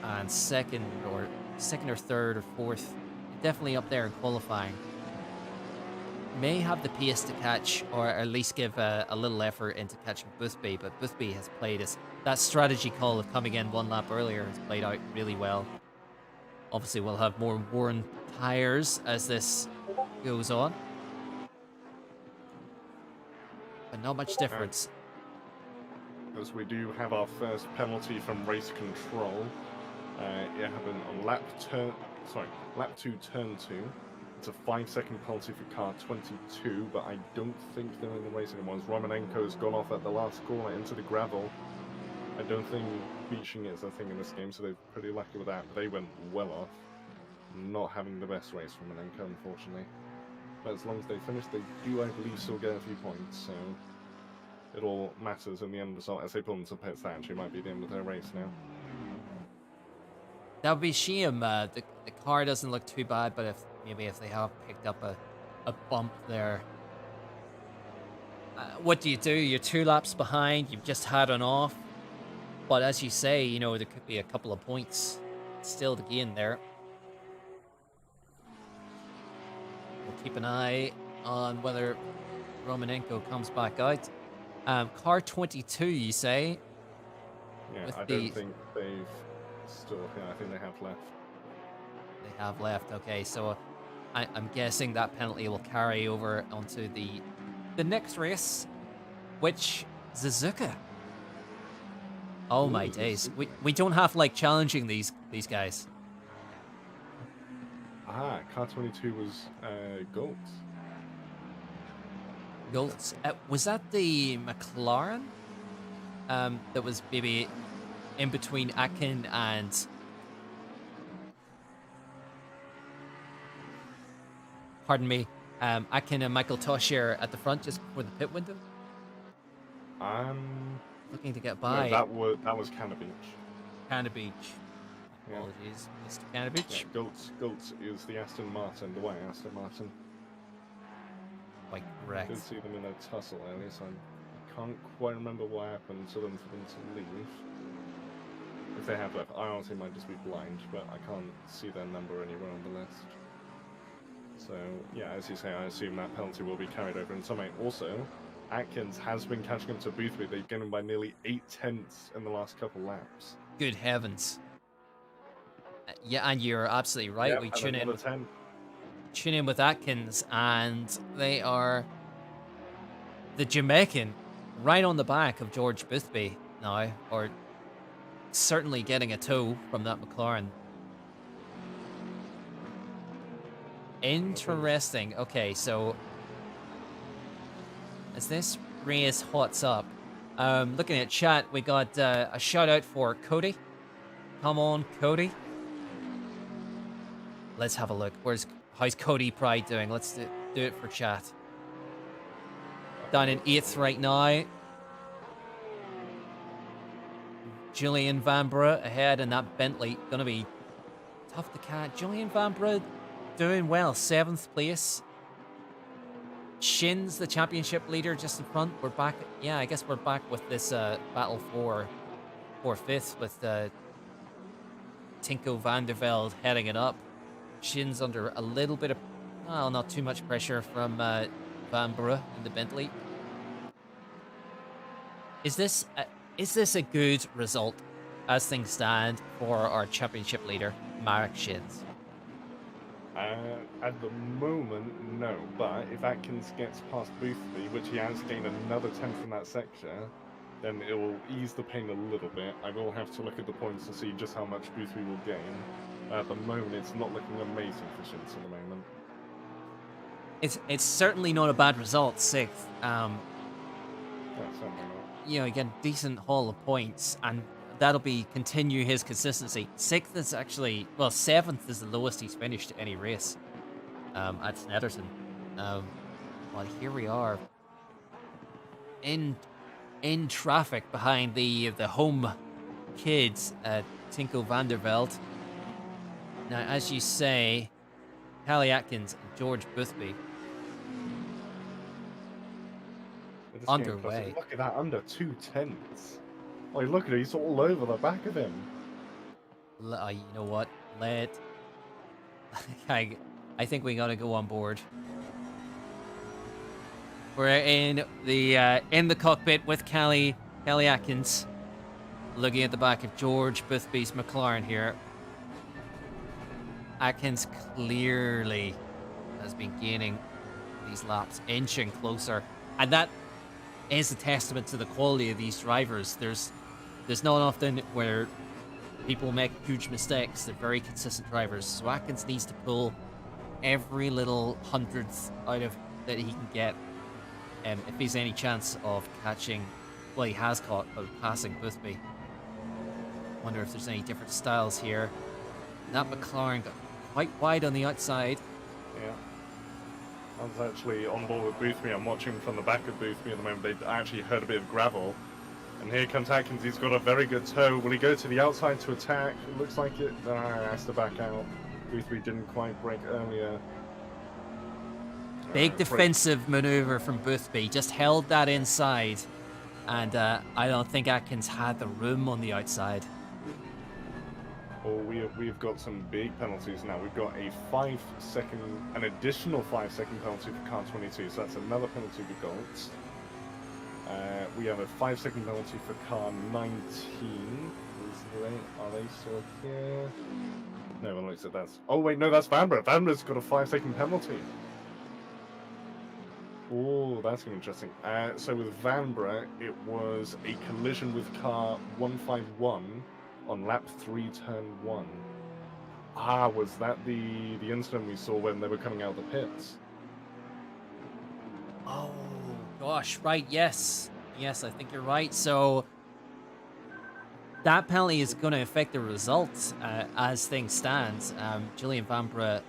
Speaker 4: and second or third or 4th, definitely up there in qualifying. May have the pace to catch, or at least give a little effort into catching Boothby, but Boothby has played that strategy call of coming in 1 lap earlier has played out really well. Obviously, we'll have more worn tires as this goes on, but not much difference.
Speaker 5: As we do have our first penalty from race control. It happened on lap 2, turn 2. It's a 5-second penalty for car 22, but I don't think they're in the race anymore. As Romanenko's gone off at the last corner into the gravel. I don't think beaching is a thing in this game, so they're pretty lucky with that. But they went well off, not having the best race from Romanenko, unfortunately. But as long as they finish, they do, I believe, still get a few points. So it all matters in the end result. As they pull into pits, that actually might be the end of their race now.
Speaker 4: That would be a shame. The car doesn't look too bad, but if they have picked up a bump there. What do? You're 2 laps behind, you've just had an off. But as you say, you know, there could be a couple of points still to gain there. We'll keep an eye on whether Romanenko comes back out. Car 22, you say?
Speaker 5: Yeah,
Speaker 4: With
Speaker 5: I
Speaker 4: the-
Speaker 5: don't think they've still. Yeah, I think they have left.
Speaker 4: They have left. Okay, so I'm guessing that penalty will carry over onto the next race, which Suzuka. Oh my
Speaker 5: Ooh,
Speaker 4: days.
Speaker 5: Suzuka.
Speaker 4: We don't have like challenging these guys.
Speaker 5: Car 22 was Gold.
Speaker 4: Gultz. Was that the McLaren? That was maybe in between Atkin and pardon me, Atkin and Michael Toshier at the front just before the pit window, looking to get by.
Speaker 5: No, that was Canna Beach.
Speaker 4: Canna Beach.
Speaker 5: Yeah.
Speaker 4: Apologies, Mr. Canna Beach.
Speaker 5: Yeah, Gultz is the Aston Martin, the white Aston Martin.
Speaker 4: Quite
Speaker 5: I
Speaker 4: correct.
Speaker 5: did see them in a tussle earlier, so I can't quite remember what happened to them for them to leave. If they have left, I honestly might just be blind, but I can't see their number anywhere on the list. So, yeah, as you say, I assume that penalty will be carried over in some way. Also, Atkins has been catching up to Boothby. They've gained him by nearly 8/10 in the last couple laps.
Speaker 4: Good heavens. Yeah, and you're absolutely right.
Speaker 5: Yep,
Speaker 4: We
Speaker 5: and
Speaker 4: tune
Speaker 5: another 10.
Speaker 4: in with Atkins, and they are the Jamaican right on the back of George Boothby now, or certainly getting a tow from that McLaren. Interesting. Okay, so as this race hots up, looking at chat, we got a shout out for Cody. Come on, Cody. Let's have a look. How's Cody Pride doing? Let's do it for chat. Down in 8th right now. Julian Vanbrugh ahead in that Bentley. Gonna be tough to catch. Julian Vanbrugh doing well. 7th place. Shin's the championship leader just in front. We're back. Yeah, I guess we're back with this battle for 5th with Tinko van der Velde heading it up. Shin's under a little bit of, well, not too much pressure from Vanbrugh in the Bentley. Is this a good result as things stand for our championship leader, Marek Shins?
Speaker 5: At the moment, no. But if Atkins gets past Boothby, which he has gained another 10 from that sector, then it will ease the pain a little bit. I will have to look at the points to see just how much Boothby will gain. At the moment, it's not looking amazing for Shins at the moment.
Speaker 4: It's certainly not a bad result, 6th.
Speaker 5: Yeah, certainly not.
Speaker 4: You know, again, decent haul of points, and that'll continue his consistency. 6th is actually, well, 7th is the lowest he's finished any race at Snetterton. Well, here we are in traffic behind the home kids at Tinko van der Velde. Now, as you say, Callie Atkins and George Boothby
Speaker 5: This
Speaker 4: underway.
Speaker 5: game, look at that, under 2/10. Oh, look at it, he's all over the back of him.
Speaker 4: You know what? I think we gotta go on board. We're in the cockpit with Callie Atkins, looking at the back of George Boothby's McLaren here. Atkins clearly has been gaining these laps, inching closer, and that is a testament to the quality of these drivers. There's not often where people make huge mistakes. They're very consistent drivers. So Atkins needs to pull every little hundredth out of that he can get, if he's any chance of catching. Well, he has caught, but passing Boothby. Wonder if there's any different styles here. That McLaren got quite wide on the outside.
Speaker 5: Yeah. I was actually on board with Boothby. I'm watching from the back of Boothby at the moment. They actually heard a bit of gravel. And here comes Atkins. He's got a very good toe. Will he go to the outside to attack? It looks like it. No, he has to back out. Boothby didn't quite break earlier.
Speaker 4: Big defensive maneuver from Boothby. Just held that inside. And I don't think Atkins had the room on the outside.
Speaker 5: Oh, we've got some big penalties now. We've got an additional 5-second penalty for car 22, so that's another penalty we got. We have a 5-second penalty for car 19. Are they still here? No, one looks at that. Oh wait, no, that's Vanbrugh. Vanbrug's got a 5-second penalty. Oh, that's gonna be interesting. So with Vanbrugh, it was a collision with car 151 on lap 3, turn 1. Ah, was that the incident we saw when they were coming out of the pits?
Speaker 4: Oh, gosh, right, yes. Yes, I think you're right. So that penalty is going to affect the results as things stand. Julian Vanbrugh,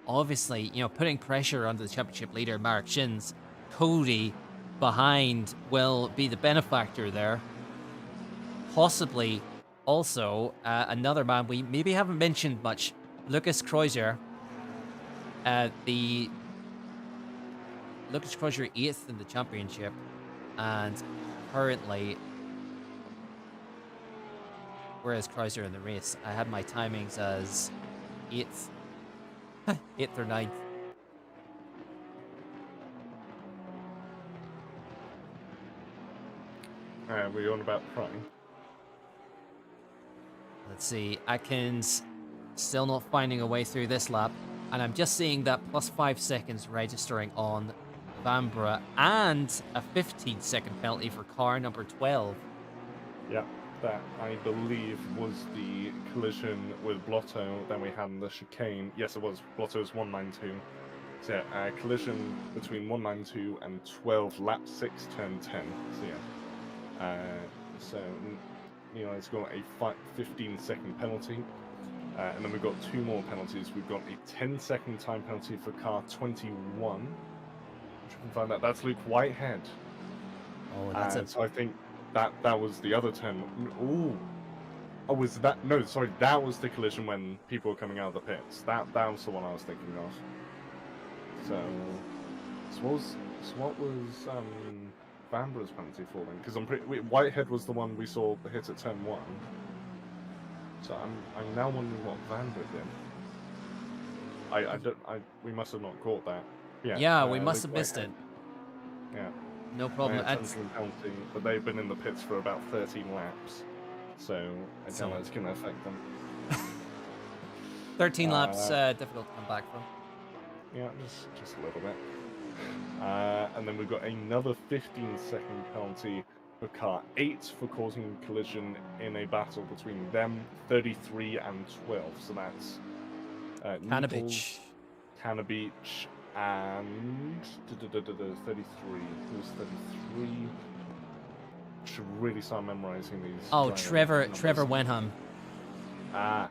Speaker 4: obviously, putting pressure on the championship leader, Mark Shins. Cody behind will be the benefactor there. Possibly also another man we maybe haven't mentioned much, Lucas Kreuzer. Lucas Kreuzer 8th in the championship, and currently, where is Kreuzer in the race? I had my timings as 8th, 8th or 9th.
Speaker 5: Were you on about Prime?
Speaker 4: Let's see, Atkins still not finding a way through this lap, and I'm just seeing that plus 5 seconds registering on Vanbrugh and a 15-second penalty for car number 12.
Speaker 5: Yeah, that I believe was the collision with Blotto. Then we had the chicane. Yes, it was. Blotto's 192. So yeah, collision between 192 and 12, lap 6, turn 10. So yeah. So it's got a 15-second penalty. And then we've got 2 more penalties. We've got a 10-second time penalty for car 21. Which we can find out. That's Luke Whitehead.
Speaker 4: Oh, that's it.
Speaker 5: So I think that was the other turn. Ooh. Oh, was that? No, sorry. That was the collision when people were coming out of the pits. That was the one I was thinking of. So what was Vanbraugh's penalty for then? Because Whitehead was the one we saw hit at turn 1. So I'm now wondering what Vanbrugh did. We must have not caught that.
Speaker 4: Yeah, we must have missed it.
Speaker 5: Yeah.
Speaker 4: No problem.
Speaker 5: Penalty, but they've been in the pits for about 13 laps, so I don't know it's going to affect them.
Speaker 4: 13 laps, difficult to come back from.
Speaker 5: Yeah, just a little bit. And then we've got another 15-second penalty for car 8 for causing collision in a battle between them, 33 and 12. So that's
Speaker 4: Canabich,
Speaker 5: and 33. Who's 33? Should really start memorizing these.
Speaker 4: Oh, Trevor Wenham.
Speaker 5: Ah,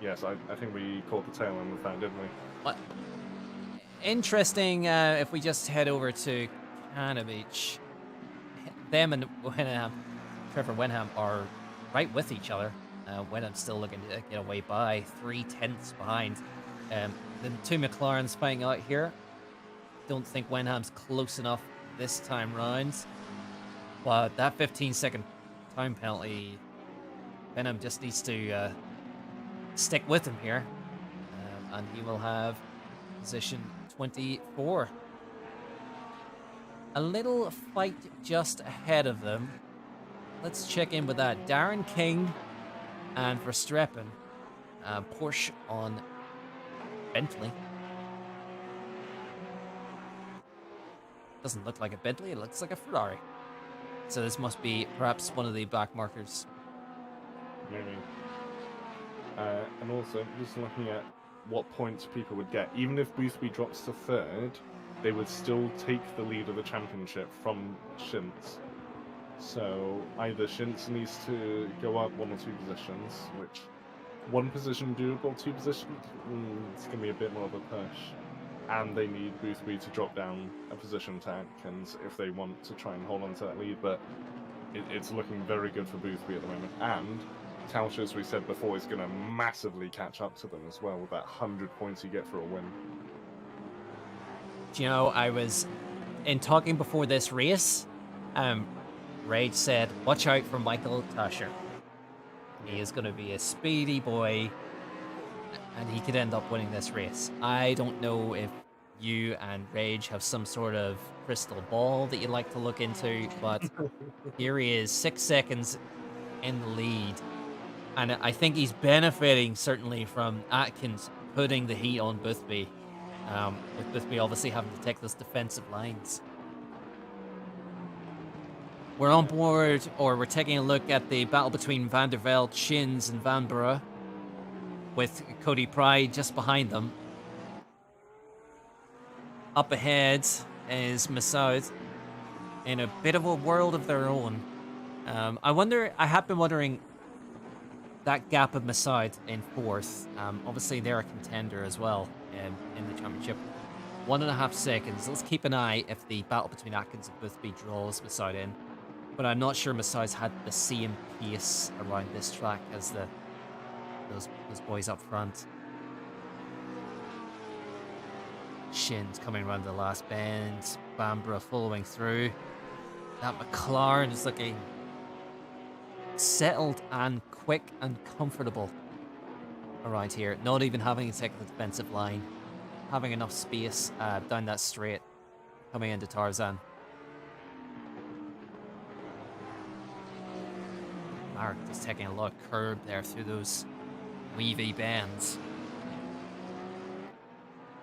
Speaker 5: yes. I think we caught the tail end of that, didn't we?
Speaker 4: What? Interesting. If we just head over to Canabich, them and Wenham, Trevor Wenham are right with each other. Wenham's still looking to get away by 3/10 behind. The 2 McLarens fighting out here. Don't think Wenham's close enough this time round. But that 15-second time penalty, Wenham just needs to stick with him here. And he will have position 24. A little fight just ahead of them. Let's check in with that. Darren King and Verstappen. Porsche on Bentley. Doesn't look like a Bentley, it looks like a Ferrari. So this must be perhaps one of the back markers.
Speaker 5: Maybe. And also, just looking at what points people would get. Even if Boothby drops to 3rd, they would still take the lead of the championship from Shintz. So either Shintz needs to go up 1 or 2 positions, which 1 position doable, 2 positions, it's going to be a bit more of a push. And they need Boothby to drop down a position to Atkins if they want to try and hold on to that lead, but it's looking very good for Boothby at the moment. And Tauscher, as we said before, is going to massively catch up to them as well with that 100 points you get for a win.
Speaker 4: Do you know, I was in talking before this race, Rage said, watch out for Michael Tauscher. He is going to be a speedy boy, and he could end up winning this race. I don't know if you and Rage have some sort of crystal ball that you'd like to look into, but here he is, 6 seconds in the lead. And I think he's benefiting certainly from Atkins putting the heat on Boothby, with Boothby obviously having to take those defensive lines. We're on board, or we're taking a look at the battle between Van der Velde, Shins, and Vanbrugh, with Cody Pride just behind them. Up ahead is Masoud in a bit of a world of their own. I have been wondering that gap of Masoud in 4th. Obviously, they're a contender as well in the championship. 1.5 seconds. Let's keep an eye if the battle between Atkins and Boothby draws Masoud in. But I'm not sure Masoud's had the same pace around this track as those boys up front. Shins coming around the last bend. Bambra following through. That McLaren is looking settled and quick and comfortable around here. Not even having to take the defensive line. Having enough space down that straight. Coming into Tarzan. Mark just taking a lot of curb there through those weavy bends.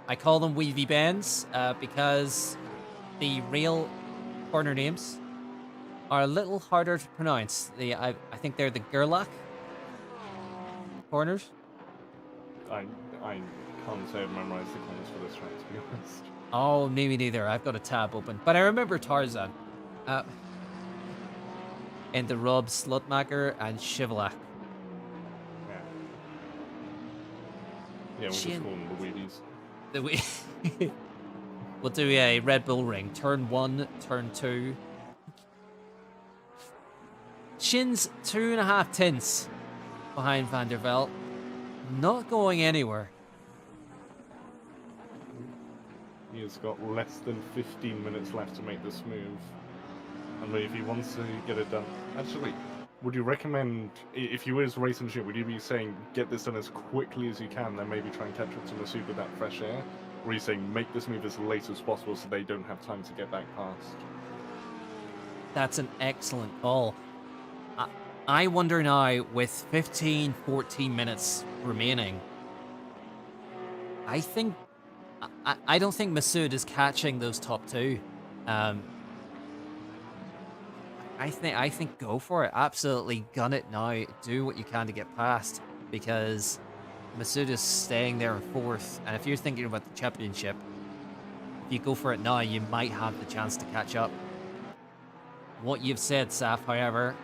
Speaker 4: I call them weavy bends because the real corner names are a little harder to pronounce. I think they're the Gerlach corners.
Speaker 5: I can't say I've memorized the corners for this track, to be honest.
Speaker 4: Oh, maybe neither. I've got a tab open. But I remember Tarzan. And the Rob Slutmacher and Shivlak.
Speaker 5: Yeah. Yeah, we'll just call them the Wheaties.
Speaker 4: We'll do a Red Bull ring. Turn 1, turn 2. Shin's 2.5 tenths behind Van der Velde. Not going anywhere.
Speaker 5: He has got less than 15 minutes left to make this move. And if he wants to get it done... Actually, would you recommend, if you was racing shit, would you be saying get this done as quickly as you can, then maybe try and catch up to Masoud with that fresh air? Or are you saying make this move as late as possible so they don't have time to get back past?
Speaker 4: That's an excellent call. I wonder now, with 15, 14 minutes remaining, I don't think Masoud is catching those top two. I think go for it. Absolutely gun it now. Do what you can to get past, because Masoud is staying there in 4th. And if you're thinking about the championship, if you go for it now, you might have the chance to catch up. What you've said, Saf, however,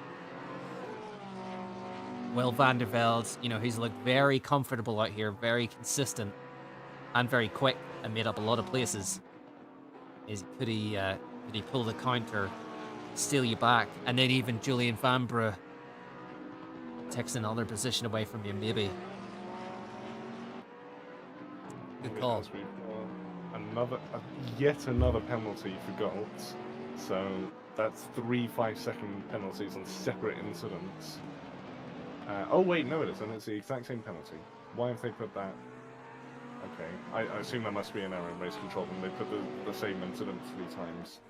Speaker 4: Will Van der Velde, he's looked very comfortable out here, very consistent, and very quick, and made up a lot of places. Could he pull the counter, steal you back, and then even Julian Vanbrugh takes another position away from you, maybe. Good call.
Speaker 5: Yet another penalty for Galt. So that's 3 5-second penalties on separate incidents. Oh wait, no it isn't. It's the exact same penalty. Why have they put that? Okay, I assume that must be an error in race control when they put the same incident 3 times.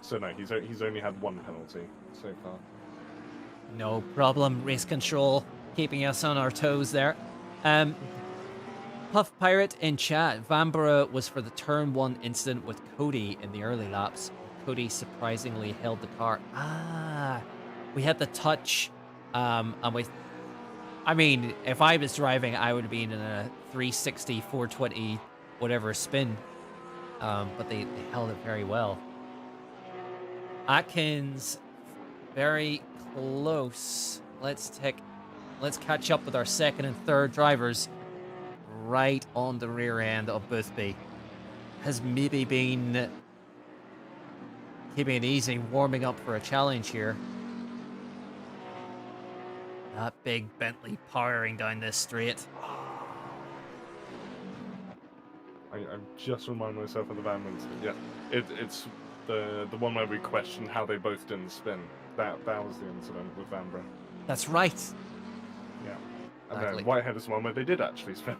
Speaker 5: So no, he's only had 1 penalty so far.
Speaker 4: No problem. Race control keeping us on our toes there. Puff Pirate in chat. Vanbrugh was for the turn 1 incident with Cody in the early laps. Cody surprisingly held the car. We had the touch, and if I was driving, I would have been in a 360, 420, whatever spin. But they held it very well. Atkins, very close. Let's catch up with our 2nd and 3rd drivers. Right on the rear end of Boothby. Has maybe been keeping it easy, warming up for a challenge here. That big Bentley powering down this straight.
Speaker 5: I'm just reminding myself of the Van incident. Yeah, it's the one where we questioned how they both didn't spin. That was the incident with Vanbrugh.
Speaker 4: That's right.
Speaker 5: Yeah. And
Speaker 4: Exactly.
Speaker 5: then Whitehead is one where they did actually spin.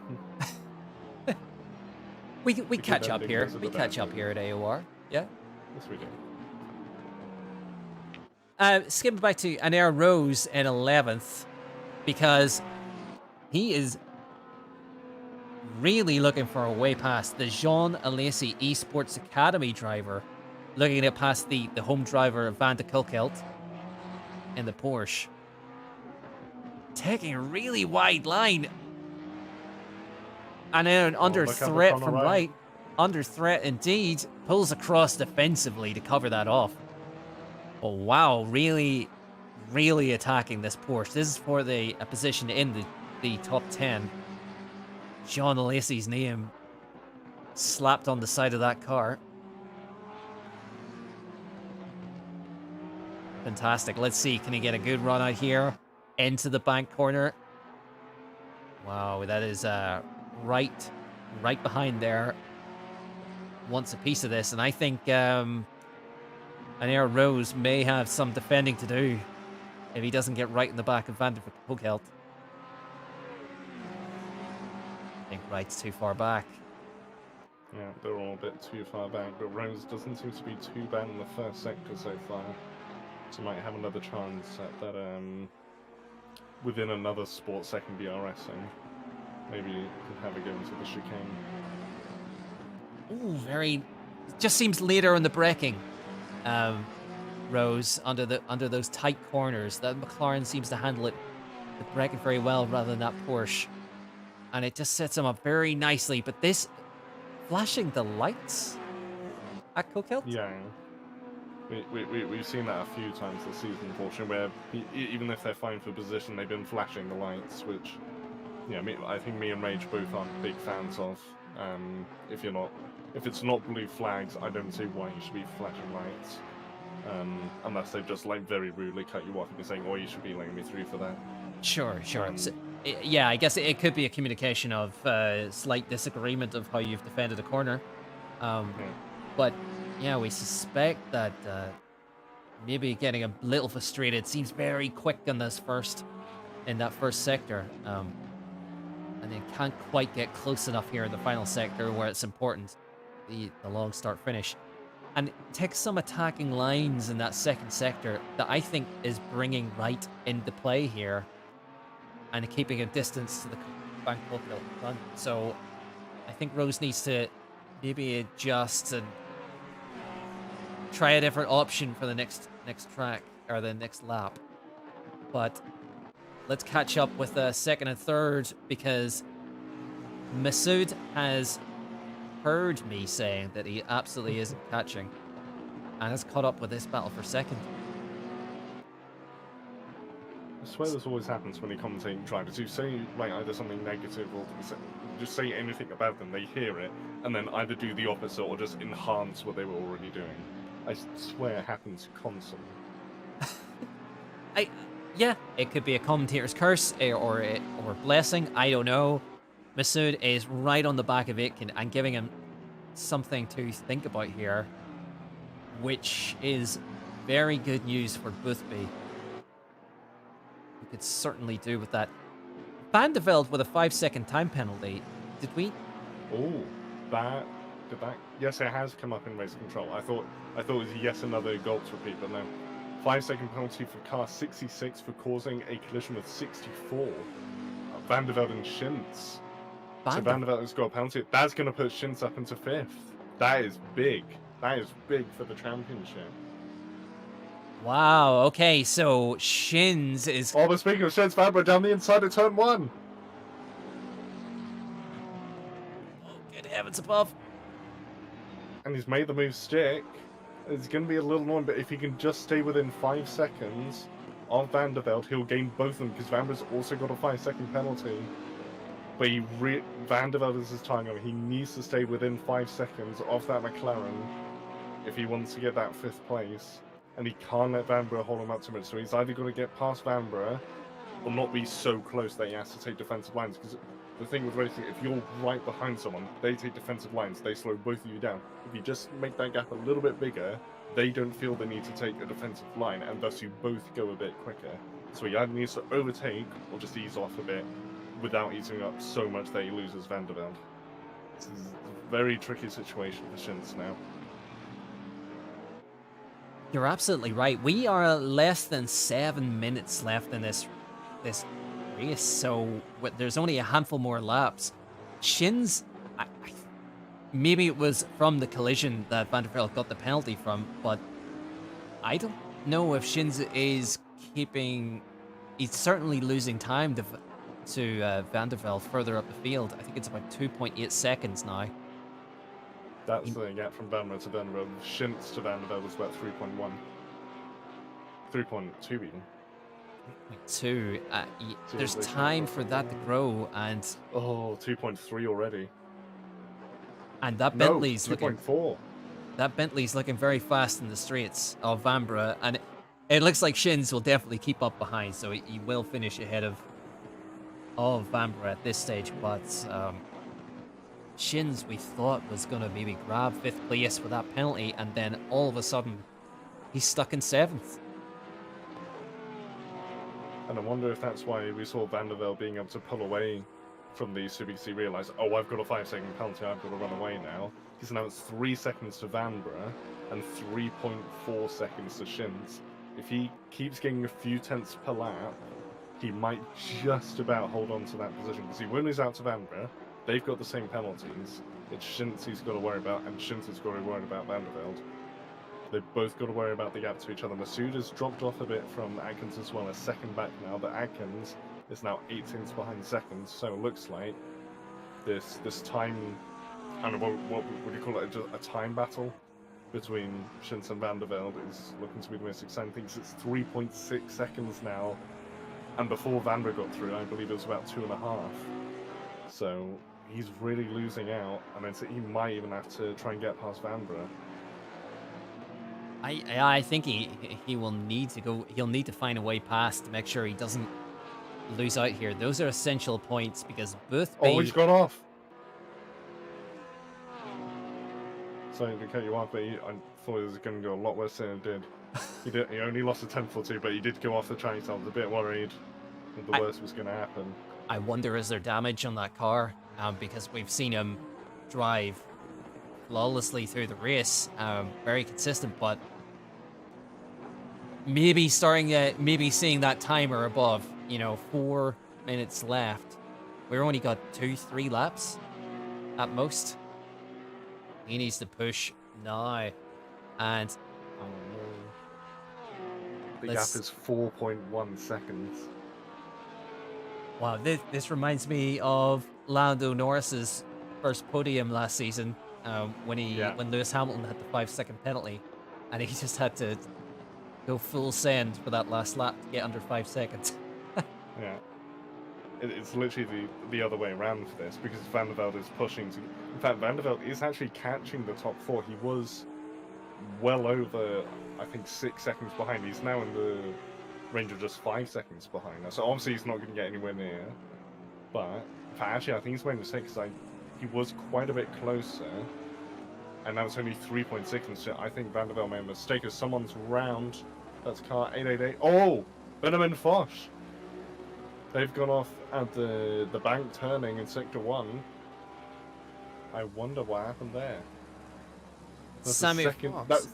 Speaker 4: We catch up
Speaker 5: ending
Speaker 4: here.
Speaker 5: because of
Speaker 4: We
Speaker 5: the
Speaker 4: catch
Speaker 5: bad
Speaker 4: up here at AOR. Yeah.
Speaker 5: Yes, we do.
Speaker 4: Skipping back to Anair Rose in 11th because he is really looking for a way past the Jean Alesi Esports Academy driver, looking to get past the home driver Van de Kulkelt in the Porsche. Taking a really wide line. And then under
Speaker 5: look up the
Speaker 4: threat
Speaker 5: corner
Speaker 4: from
Speaker 5: right.
Speaker 4: right. Under threat indeed. Pulls across defensively to cover that off. Oh wow, really, really attacking this Porsche. This is for a position in the top 10. John Alesi's name slapped on the side of that car. Fantastic. Let's see, can he get a good run out here? Into the bank corner. Wow, that is right behind there. Wants a piece of this, and I think Anair Rose may have some defending to do if he doesn't get right in the back of Van der Kulkelt. I think right's too far back.
Speaker 5: Yeah, they're all a bit too far back, but Rose doesn't seem to be too bad in the first sector so far. So might have another chance at that within another sport second BRSing. Maybe you can have a go into the chicane.
Speaker 4: Ooh, very. Just seems later in the braking. Rose under those tight corners. That McLaren seems to handle the braking very well rather than that Porsche, and it just sets him up very nicely. But this flashing the lights at Kulkelt?
Speaker 5: Yeah. We've seen that a few times this season, unfortunately, where even if they're fine for position, they've been flashing the lights, which, yeah, I think me and Rage both aren't big fans of. If it's not blue flags, I don't see why you should be flashing lights, unless they've just like very rudely cut you off and you're saying, "Oh, you should be letting me through for that."
Speaker 4: Sure. So, yeah, I guess it could be a communication of slight disagreement of how you've defended a corner. But yeah, we suspect that maybe getting a little frustrated. Seems very quick in that first sector, and then can't quite get close enough here in the final sector where it's important, the long start finish, and takes some attacking lines in that second sector that I think is bringing right into play here, and keeping a distance to the bank front. So I think Rose needs to maybe adjust and try a different option for the next track or the next lap. But let's catch up with second and third, because Masood has heard me saying that he absolutely isn't catching and has caught up with this battle for second.
Speaker 5: I swear this always happens when you commentate drivers. You say like either something negative or just say anything about them, they hear it, and then either do the opposite or just enhance what they were already doing. I swear it happens constantly.
Speaker 4: Yeah, it could be a commentator's curse or a blessing. I don't know. Masood is right on the back of it and giving him something to think about here, which is very good news for Boothby. We could certainly do with that. Van de Velde with a 5-second time penalty. Did we?
Speaker 5: Oh, did that? Yes, it has come up in race control. I thought it was yes another Goltz repeat, but no. 5-second penalty for car 66 for causing a collision with 64. Van de Velde and Schintz. So Van de Velde has got a penalty. That's going to put Schintz up into 5th. That is big. That is big for the championship.
Speaker 4: Wow, okay, so Shins is...
Speaker 5: Oh, but speaking of Schintz, Van down the inside of turn 1.
Speaker 4: Oh, good heavens above.
Speaker 5: And he's made the move stick. It's going to be a little annoying, but if he can just stay within 5 seconds of Van de Velde, he'll gain both of them, because Van Der's also got a 5-second penalty. But Van de Velde is his target. He needs to stay within 5 seconds of that McLaren if he wants to get that 5th place. And he can't let Vanbrugh hold him up too much, so he's either got to get past Vanbrugh or not be so close that he has to take defensive lines, because the thing with racing, if you're right behind someone, they take defensive lines, they slow both of you down. If you just make that gap a little bit bigger, they don't feel the need to take a defensive line, and thus you both go a bit quicker. So he either needs to overtake or just ease off a bit without easing up so much that he loses Van der Velde. This is a very tricky situation for Shins now.
Speaker 4: You're absolutely right. We are less than 7 minutes left in this race, so there's only a handful more laps. Shins, maybe it was from the collision that Van der Velde got the penalty from, but I don't know if Shins is keeping... He's certainly losing time to Van der Velde further up the field. I think it's about 2.8 seconds now.
Speaker 5: That's the gap from Vanra to Van der Velde. Shins to Van der Velde was about 3.1. 3.2 even.
Speaker 4: 2. There's time for that to grow, and...
Speaker 5: Oh, 2.3 already.
Speaker 4: And that Bentley's looking...
Speaker 5: 2.4.
Speaker 4: That Bentley's looking very fast in the straights of Vanbrugh, and it looks like Shins will definitely keep up behind, so he will finish ahead of Vanbrugh at this stage, but Shins, we thought, was going to maybe grab 5th place with that penalty, and then all of a sudden, he's stuck in 7th.
Speaker 5: And I wonder if that's why we saw Van der Velde being able to pull away from these, so because he realised, oh, I've got a 5-second penalty, I've got to run away now. He's now at 3 seconds to Vanbrugh and 3.4 seconds to Shins. If he keeps getting a few tenths per lap, he might just about hold on to that position, because he won't lose out to Vanbrugh. They've got the same penalties. It's Shins he's got to worry about, and Shins has got to worry about Van der Velde. They've both got to worry about the gap to each other. Masood has dropped off a bit from Atkins as well, a second back now, but Atkins is now 8 tenths behind seconds, so it looks like this time, I don't know, what would you call it, a time battle between Shins and Van der Velde is looking to be the most exciting thing. It's 3.6 seconds now, and before Vanbrugh got through, I believe it was about 2.5. So he's really losing out, and then he might even have to try and get past Vanbrugh.
Speaker 4: I think he will need to go. He'll need to find a way past to make sure he doesn't lose out here. Those are essential points, because both.
Speaker 5: Oh, he's gone off. Sorry to cut you off, but I thought it was going to go a lot worse than it did. He only lost a tenth or two, but he did go off the track, so I was a bit worried that the worst was going to happen.
Speaker 4: I wonder, is there damage on that car? Because we've seen him drive flawlessly through the race, very consistent, but maybe maybe seeing that timer above, 4 minutes left. We've only got 2-3 laps at most. He needs to push now, and
Speaker 5: oh no, the gap is 4.1 seconds.
Speaker 4: Wow, this reminds me of Lando Norris's first podium last season, when Lewis Hamilton had the 5-second penalty, and he just had to go full send for that last lap to get under 5 seconds.
Speaker 5: Yeah. It's literally the other way around for this, because Van der Velde is pushing to... In fact, Van der Velde is actually catching the top 4. He was well over, I think, 6 seconds behind. He's now in the range of just 5 seconds behind us. So obviously he's not going to get anywhere near. But, in fact, actually, I think he's made a mistake, because he was quite a bit closer. And now it's only 3.6 seconds. I think Van der Velde made a mistake, as someone's round. That's car 888. Oh! Venom and Foch! They've gone off at the bank turning in Sector 1. I wonder what happened there. That's
Speaker 4: Sammy
Speaker 5: the second,
Speaker 4: Fox.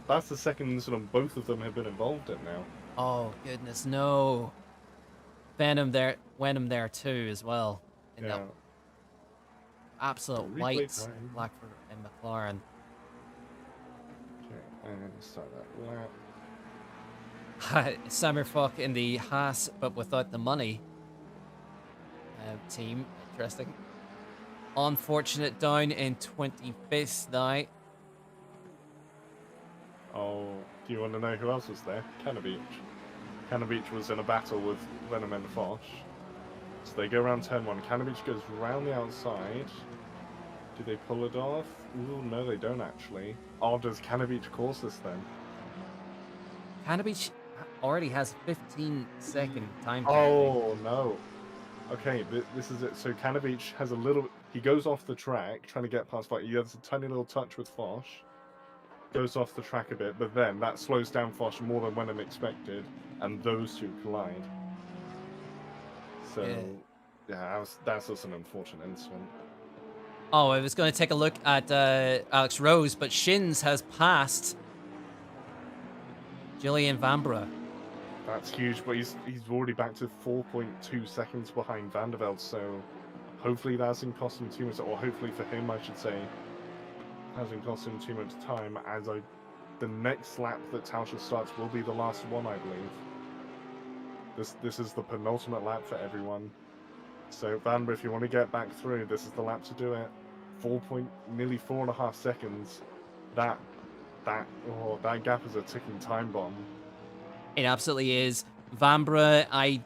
Speaker 5: That's the second incident both of them have been involved in now.
Speaker 4: Oh goodness, no. Venom there too as well. In that absolute white Blackford and McLaren.
Speaker 5: Okay, and start that lap.
Speaker 4: Samir Fock in the Haas, but without the money team. Interesting. Unfortunate down in 25th now.
Speaker 5: Oh, do you want to know who else was there? Cannabeach. Cannabeach was in a battle with Venom and Foch. So they go around turn 1. Cannabeach goes round the outside. Do they pull it off? Ooh, no, they don't actually. Oh, does Cannabeach cause this then?
Speaker 4: Cannabeach already has 15-second time.
Speaker 5: Oh no. Okay, this is it. So Cannabeach has a little... He goes off the track, trying to get past Foch. He has a tiny little touch with Foch. goes off the track a bit, but then that slows down Foch more than when expected, and those two collide. So, yeah, that's just an unfortunate incident.
Speaker 4: Oh, I was going to take a look at Alex Rose, but Shins has passed Julian Vanbrugh.
Speaker 5: That's huge, but he's already back to 4.2 seconds behind Van der Velde, so hopefully that hasn't cost him too much, or hopefully for him, I should say, hasn't cost him too much time, as the next lap that Tauscher starts will be the last one, I believe. This is the penultimate lap for everyone. So Vanbrugh, if you want to get back through, this is the lap to do it. Nearly 4.5 seconds. That gap is a ticking time bomb.
Speaker 4: It absolutely is. Vanbrugh, I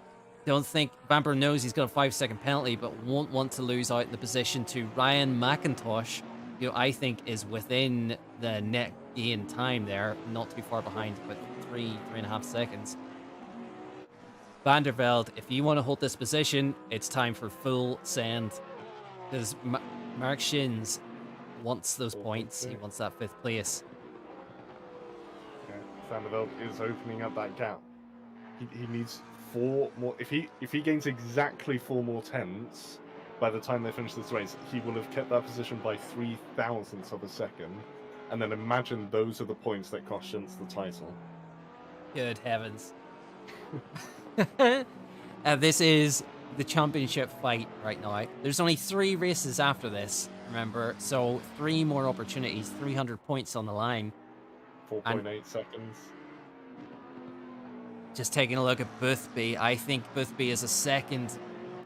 Speaker 4: don't think Vanbrugh knows he's got a 5-second penalty, but won't want to lose out in the position to Ryan McIntosh, who I think is within the net gain time there, not too far behind, but 3.5 seconds. Van der Velde, if you want to hold this position, it's time for full send. Because Mark Shins wants those points. He wants that 5th place.
Speaker 5: Yeah, Van der Velde is opening up that gap. He needs 4 more. If he gains exactly 4 more tenths by the time they finish this race, he will have kept that position by 0.003 of a second. And then imagine those are the points that cost Shins the title.
Speaker 4: Good heavens. This is the championship fight right now. There's only 3 races after this, remember, so 3 more opportunities, 300 points on the line.
Speaker 5: 4.8 seconds.
Speaker 4: Just taking a look at Boothby, I think Boothby is a second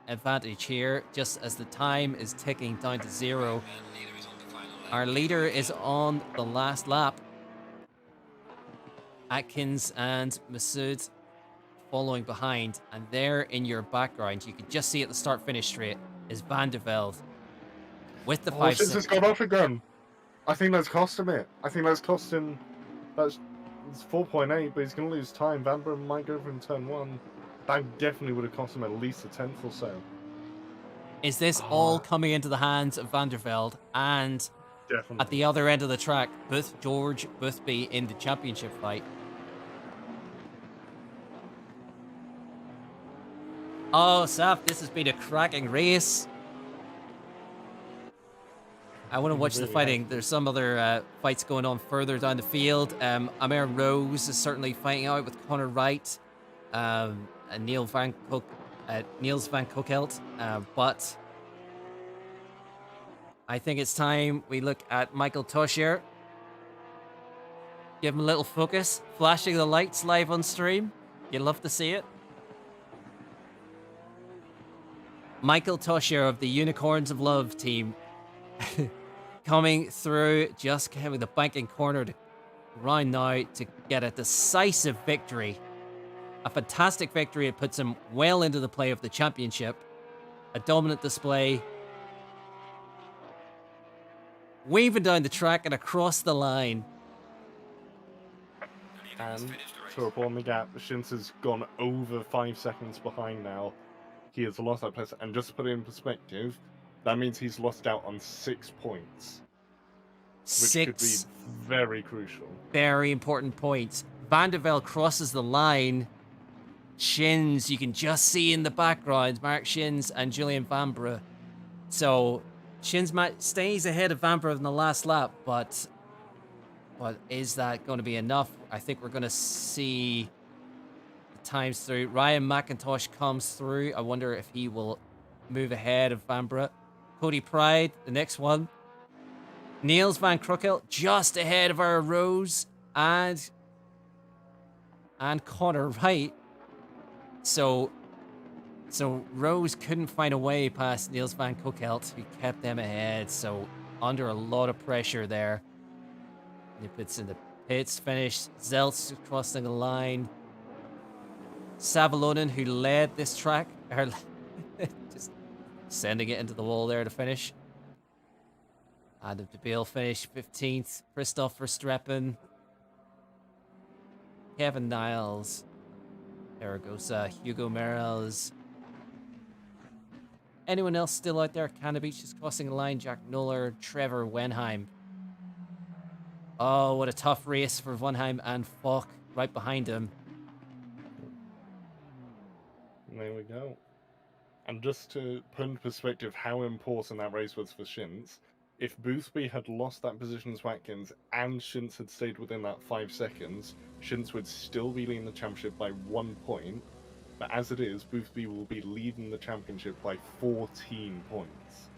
Speaker 4: advantage here, just as the time is ticking down to 0. Our leader is on the last lap. Atkins and Masood following behind, and there in your background, you can just see at the start-finish straight, is Van der Velde with the 5
Speaker 5: Shins has gone off again. I think that's cost him it. I think that's cost him. It's 4.8, but he's going to lose time. Vanbrugh might go for in turn 1. That definitely would have cost him at least a 10th or so.
Speaker 4: Is this all coming into the hands of Van der Velde? And
Speaker 5: Definitely.
Speaker 4: at the other end of the track, George Boothby in the championship fight. Oh, Saf, this has been a cracking race. I want to watch the fighting. There's some other fights going on further down the field. Amir Rose is certainly fighting out with Connor Wright and Niels van Kokelt. But I think it's time we look at Michael Toscher. Give him a little focus. Flashing the lights live on stream. You'd love to see it. Michael Toscher of the Unicorns of Love team. Coming through, just having the banking corner to round now to get a decisive victory. A fantastic victory. It puts him well into the play of the championship. A dominant display. Weaving down the track and across the line.
Speaker 5: And to upon the gap, Shins has gone over 5 seconds behind now. He has lost that place, and just to put it in perspective, that means he's lost out on 6 points. Which could be very crucial.
Speaker 4: Very important points. Van der Velde crosses the line. Shins, you can just see in the background, Mark Shins and Julian Vanbrugh. So, Shins stays ahead of Vanbrugh in the last lap, but is that going to be enough? I think we're going to see the times through. Ryan McIntosh comes through. I wonder if he will move ahead of Vanbrugh. Cody Pride, the next one. Niels van Krukkel just ahead of our Rose and Connor Wright. So Rose couldn't find a way past Niels van Kokelt, who kept them ahead. So under a lot of pressure there. Nippets in the pits, finished. Zelts crossing the line. Savalonen, who led this track, just sending it into the wall there to finish. Adam de Beel finished 15th. Christoph Verstappen. Kevin Niles. Zaragoza. Hugo Merels. Anyone else still out there? Canabich is crossing the line. Jack Noller. Trevor Wenheim. Oh, what a tough race for Vonheim and Falk right behind him.
Speaker 5: There we go. And just to put into perspective how important that race was for Shintz, if Boothby had lost that position to Watkins and Shintz had stayed within that 5 seconds, Shintz would still be leading the championship by 1 point. But as it is, Boothby will be leading the championship by 14 points.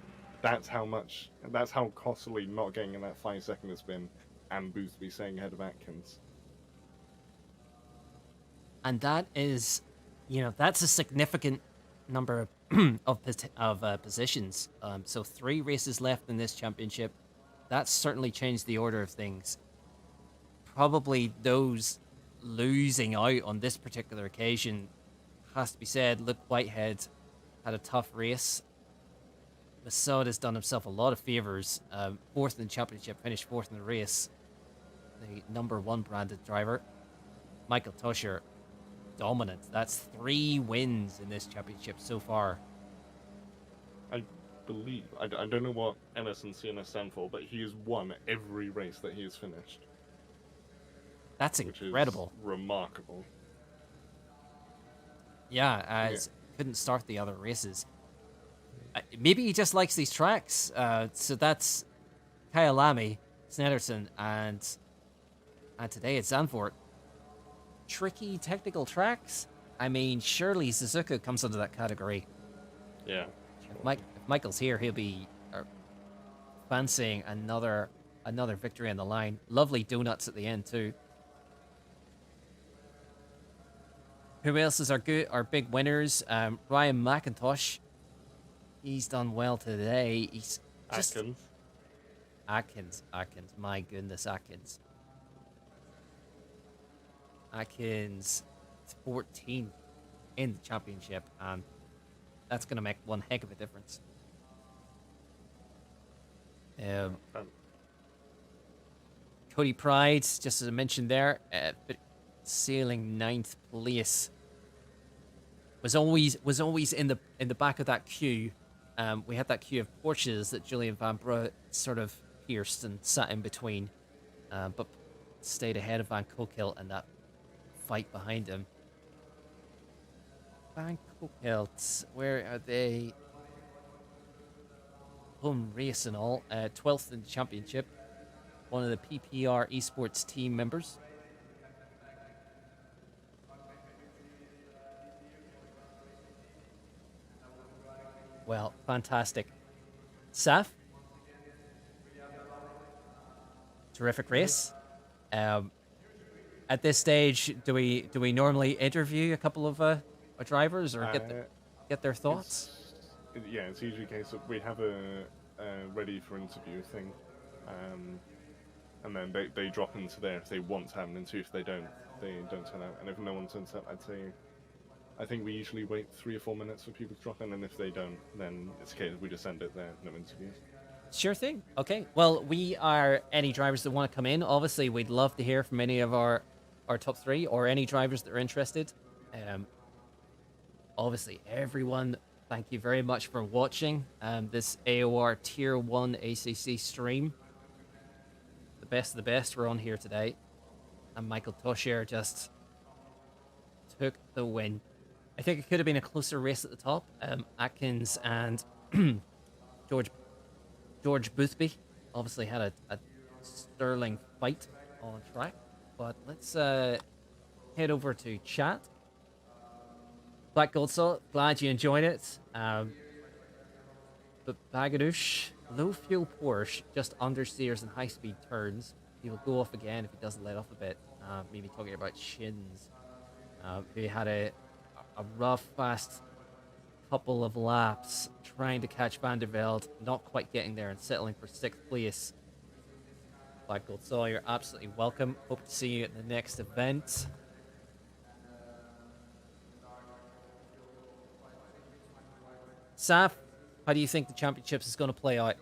Speaker 5: That's how costly not getting in that 5 second has been, and Boothby staying ahead of Atkins.
Speaker 4: And that is, that's a significant number of positions. So 3 races left in this championship. That's certainly changed the order of things. Probably those losing out on this particular occasion, has to be said. Luke Whitehead had a tough race. Massoud has done himself a lot of favours. 4th in the championship, finished 4th in the race. The number 1 branded driver. Michael Tusher, dominant. That's 3 wins in this championship so far.
Speaker 5: I believe, I don't know what NS and CNS stand for, but he has won every race that he has finished.
Speaker 4: That's incredible.
Speaker 5: Which is remarkable.
Speaker 4: Yeah, couldn't start the other races. Maybe he just likes these tracks. So that's Kyalami, Snederson, and today it's Zandvoort. Tricky technical tracks. I mean, surely Suzuka comes under that category.
Speaker 5: Yeah.
Speaker 4: Sure. If Michael's here, he'll be fancying another victory on the line. Lovely donuts at the end too. Who else is our big winners? Ryan McIntosh. He's done well today. He's just Atkins. My goodness, Atkins. Atkins is 14th in the championship, and that's going to make one heck of a difference. Cody Pride, just as I mentioned there, sailing 9th place. Was always in the back of that queue. We had that queue of Porsches that Julian Van Brugge sort of pierced and sat in between, but stayed ahead of Van Coquille and that fight behind him. Van Coquille, where are they? Home race and all. 12th in the championship. One of the PPR esports team members. Well, fantastic. Saf? Terrific race. At this stage, do we normally interview a couple of drivers or get their thoughts?
Speaker 5: It's usually a case of we have a ready for interview thing, and then they drop into there if they want to have an interview. If they don't turn out. And if no one turns up, I think we usually wait 3 or 4 minutes for people to drop in, and if they don't, then it's a case we just end it there, no interviews.
Speaker 4: Sure thing. Okay. Well, we are any drivers that want to come in. Obviously, we'd love to hear from any of our top 3 or any drivers that are interested. Obviously, everyone, thank you very much for watching this AOR Tier 1 ACC stream. The best of the best were on here today. And Michael Toshier just took the win. I think it could have been a closer race at the top. Atkins and George Boothby obviously had a sterling fight on track. But let's head over to chat. Black Goldsaw, glad you enjoyed it. But Bagadoosh, low fuel Porsche, just understeers and high speed turns. He will go off again if he doesn't let off a bit. Maybe talking about Shins. Who had a rough, fast couple of laps trying to catch Van der Velde, not quite getting there and settling for 6th place. Black Gold Saw, you're absolutely welcome. Hope to see you at the next event. Saf, how do you think the championships is going to play out?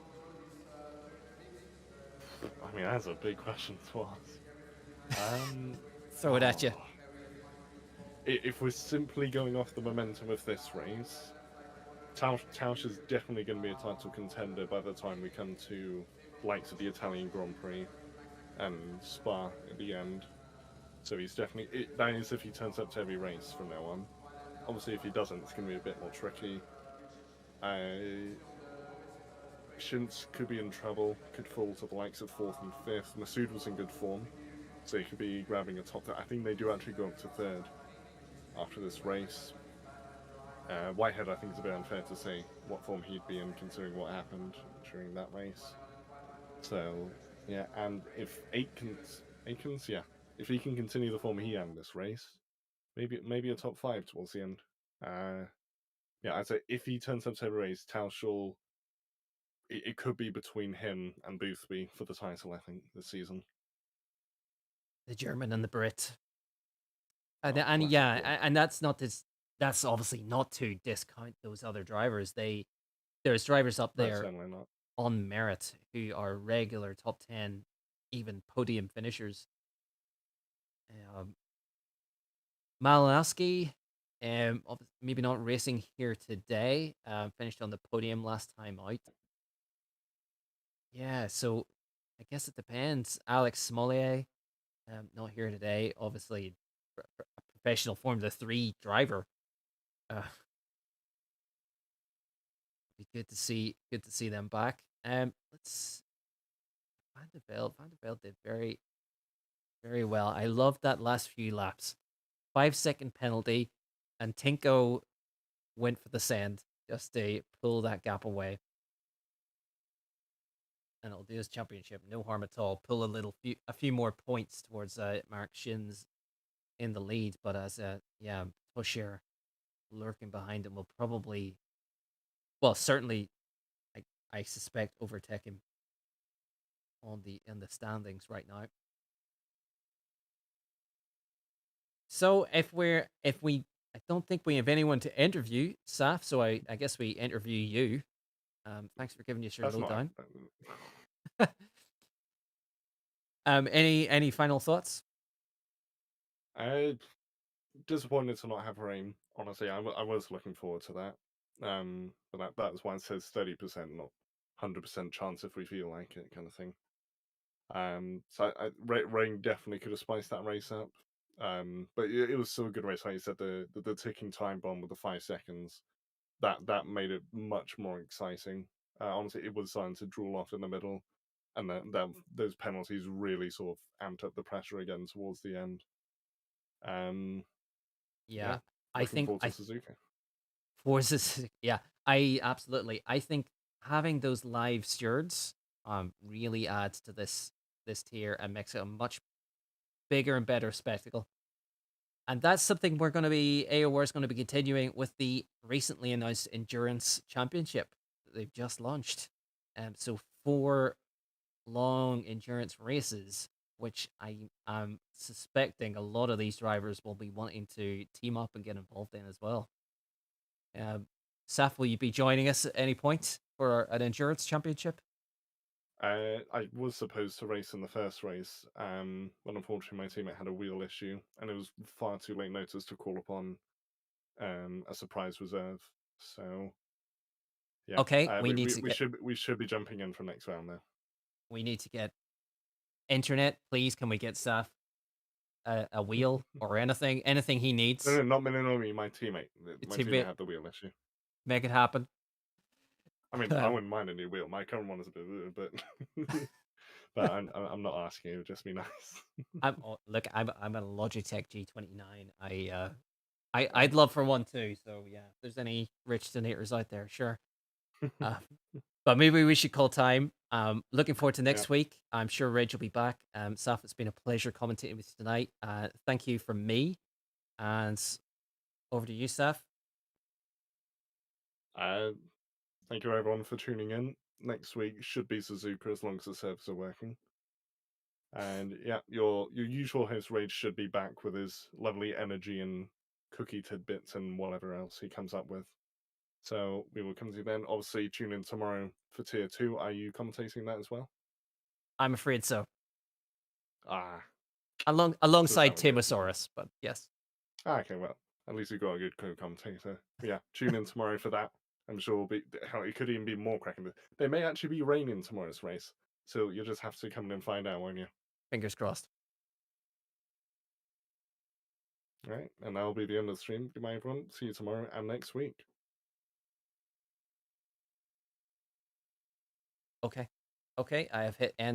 Speaker 5: I mean, that's a big question to ask.
Speaker 4: Throw it at you.
Speaker 5: If we're simply going off the momentum of this race, Tausch is definitely going to be a title contender by the time we come to likes of the Italian Grand Prix. and Spa at the end. So he's definitely, that is if he turns up to every race from now on. Obviously, if he doesn't, it's going to be a bit more tricky. Shintz could be in trouble, could fall to the likes of 4th and 5th. Masood was in good form, so he could be grabbing a top 10. I think they do actually go up to 3rd after this race. Whitehead, I think it's a bit unfair to say what form he'd be in, considering what happened during that race. So, yeah, and if Aikens, yeah, if he can continue the form he had in this race, maybe a top 5 towards the end. Yeah, I'd say if he turns up to every race, Tao Shaw, it could be between him and Boothby for the title, I think, this season.
Speaker 4: The German and the Brit.
Speaker 5: Oh,
Speaker 4: And
Speaker 5: classic
Speaker 4: yeah,
Speaker 5: duel.
Speaker 4: and that's not this. That's obviously not to discount those other drivers. There's drivers up
Speaker 5: No,
Speaker 4: there
Speaker 5: certainly not.
Speaker 4: on merit who are regular top 10, even podium finishers. Malinowski, maybe not racing here today. Finished on the podium last time out. Yeah, so I guess it depends. Alex Smollier, not here today. Obviously, a professional Formula 3 driver. Be good to see them back. Let's Van de Velde. Van de Velde did very, very well. I loved that last few laps. 5-second penalty, and Tinko went for the send just to pull that gap away. And it'll do his championship no harm at all. Pull a few more points towards Mark Shins in the lead, but as Tusher lurking behind him will probably, well, certainly, I suspect overtake him in the standings right now. So I don't think we have anyone to interview, Saf. So I guess we interview you. Thanks for giving us your
Speaker 5: That's not.
Speaker 4: lowdown. Any final thoughts?
Speaker 5: Disappointed to not have rain. Honestly, I was looking forward to that. But that's why it says 30%, not 100% chance if we feel like it, kind of thing. So rain definitely could have spiced that race up. But it was still a good race. Like you said, the ticking time bomb with the 5 seconds, that made it much more exciting. Honestly, it was starting to drool off in the middle, and those penalties really sort of amped up the pressure again towards the end.
Speaker 4: Yeah, I
Speaker 5: Looking
Speaker 4: think
Speaker 5: forward to Suzuka.
Speaker 4: Forces. Yeah, I think having those live stewards really adds to this tier and makes it a much bigger and better spectacle. And that's something AOR is going to be continuing with the recently announced Endurance Championship that they've just launched. So 4 long endurance races, which I am suspecting a lot of these drivers will be wanting to team up and get involved in as well. Saf, will you be joining us at any point for an endurance championship?
Speaker 5: I was supposed to race in the first race, but unfortunately my teammate had a wheel issue, and it was far too late notice to call upon a surprise reserve. So yeah,
Speaker 4: Okay, we
Speaker 5: should be jumping in for next round now.
Speaker 4: We need to get internet, please. Can we get Saf a wheel or anything he needs?
Speaker 5: No, not me, my teammate. My teammate had the wheel issue.
Speaker 4: Make it happen.
Speaker 5: I mean, I wouldn't mind a new wheel. My current one is a bit, but but I'm not asking. It would just be nice.
Speaker 4: I'm a Logitech G29. I'd love for one too. So yeah, if there's any rich donators out there, sure. But maybe we should call time. Looking forward to next week. I'm sure Reg will be back. Saf, it's been a pleasure commentating with you tonight. Thank you from me, and over to you, Saf.
Speaker 5: Thank you everyone for tuning in. Next week should be Suzuka as long as the servers are working. And yeah, your usual host Rage should be back with his lovely energy and cookie tidbits and whatever else he comes up with. So we will come to you then. Obviously, tune in tomorrow for Tier 2. Are you commentating that as well?
Speaker 4: I'm afraid so.
Speaker 5: So
Speaker 4: Alongside Timosaurus, but yes.
Speaker 5: Okay, well, at least we've got a good co-commentator. Yeah, tune in tomorrow for that. I'm sure it'll be, hell, it could even be more cracking. There may actually be rain in tomorrow's race, so you'll just have to come in and find out, won't you?
Speaker 4: Fingers crossed.
Speaker 5: All right, and that'll be the end of the stream. Goodbye, everyone. See you tomorrow and next week.
Speaker 4: Okay. Okay, I have hit end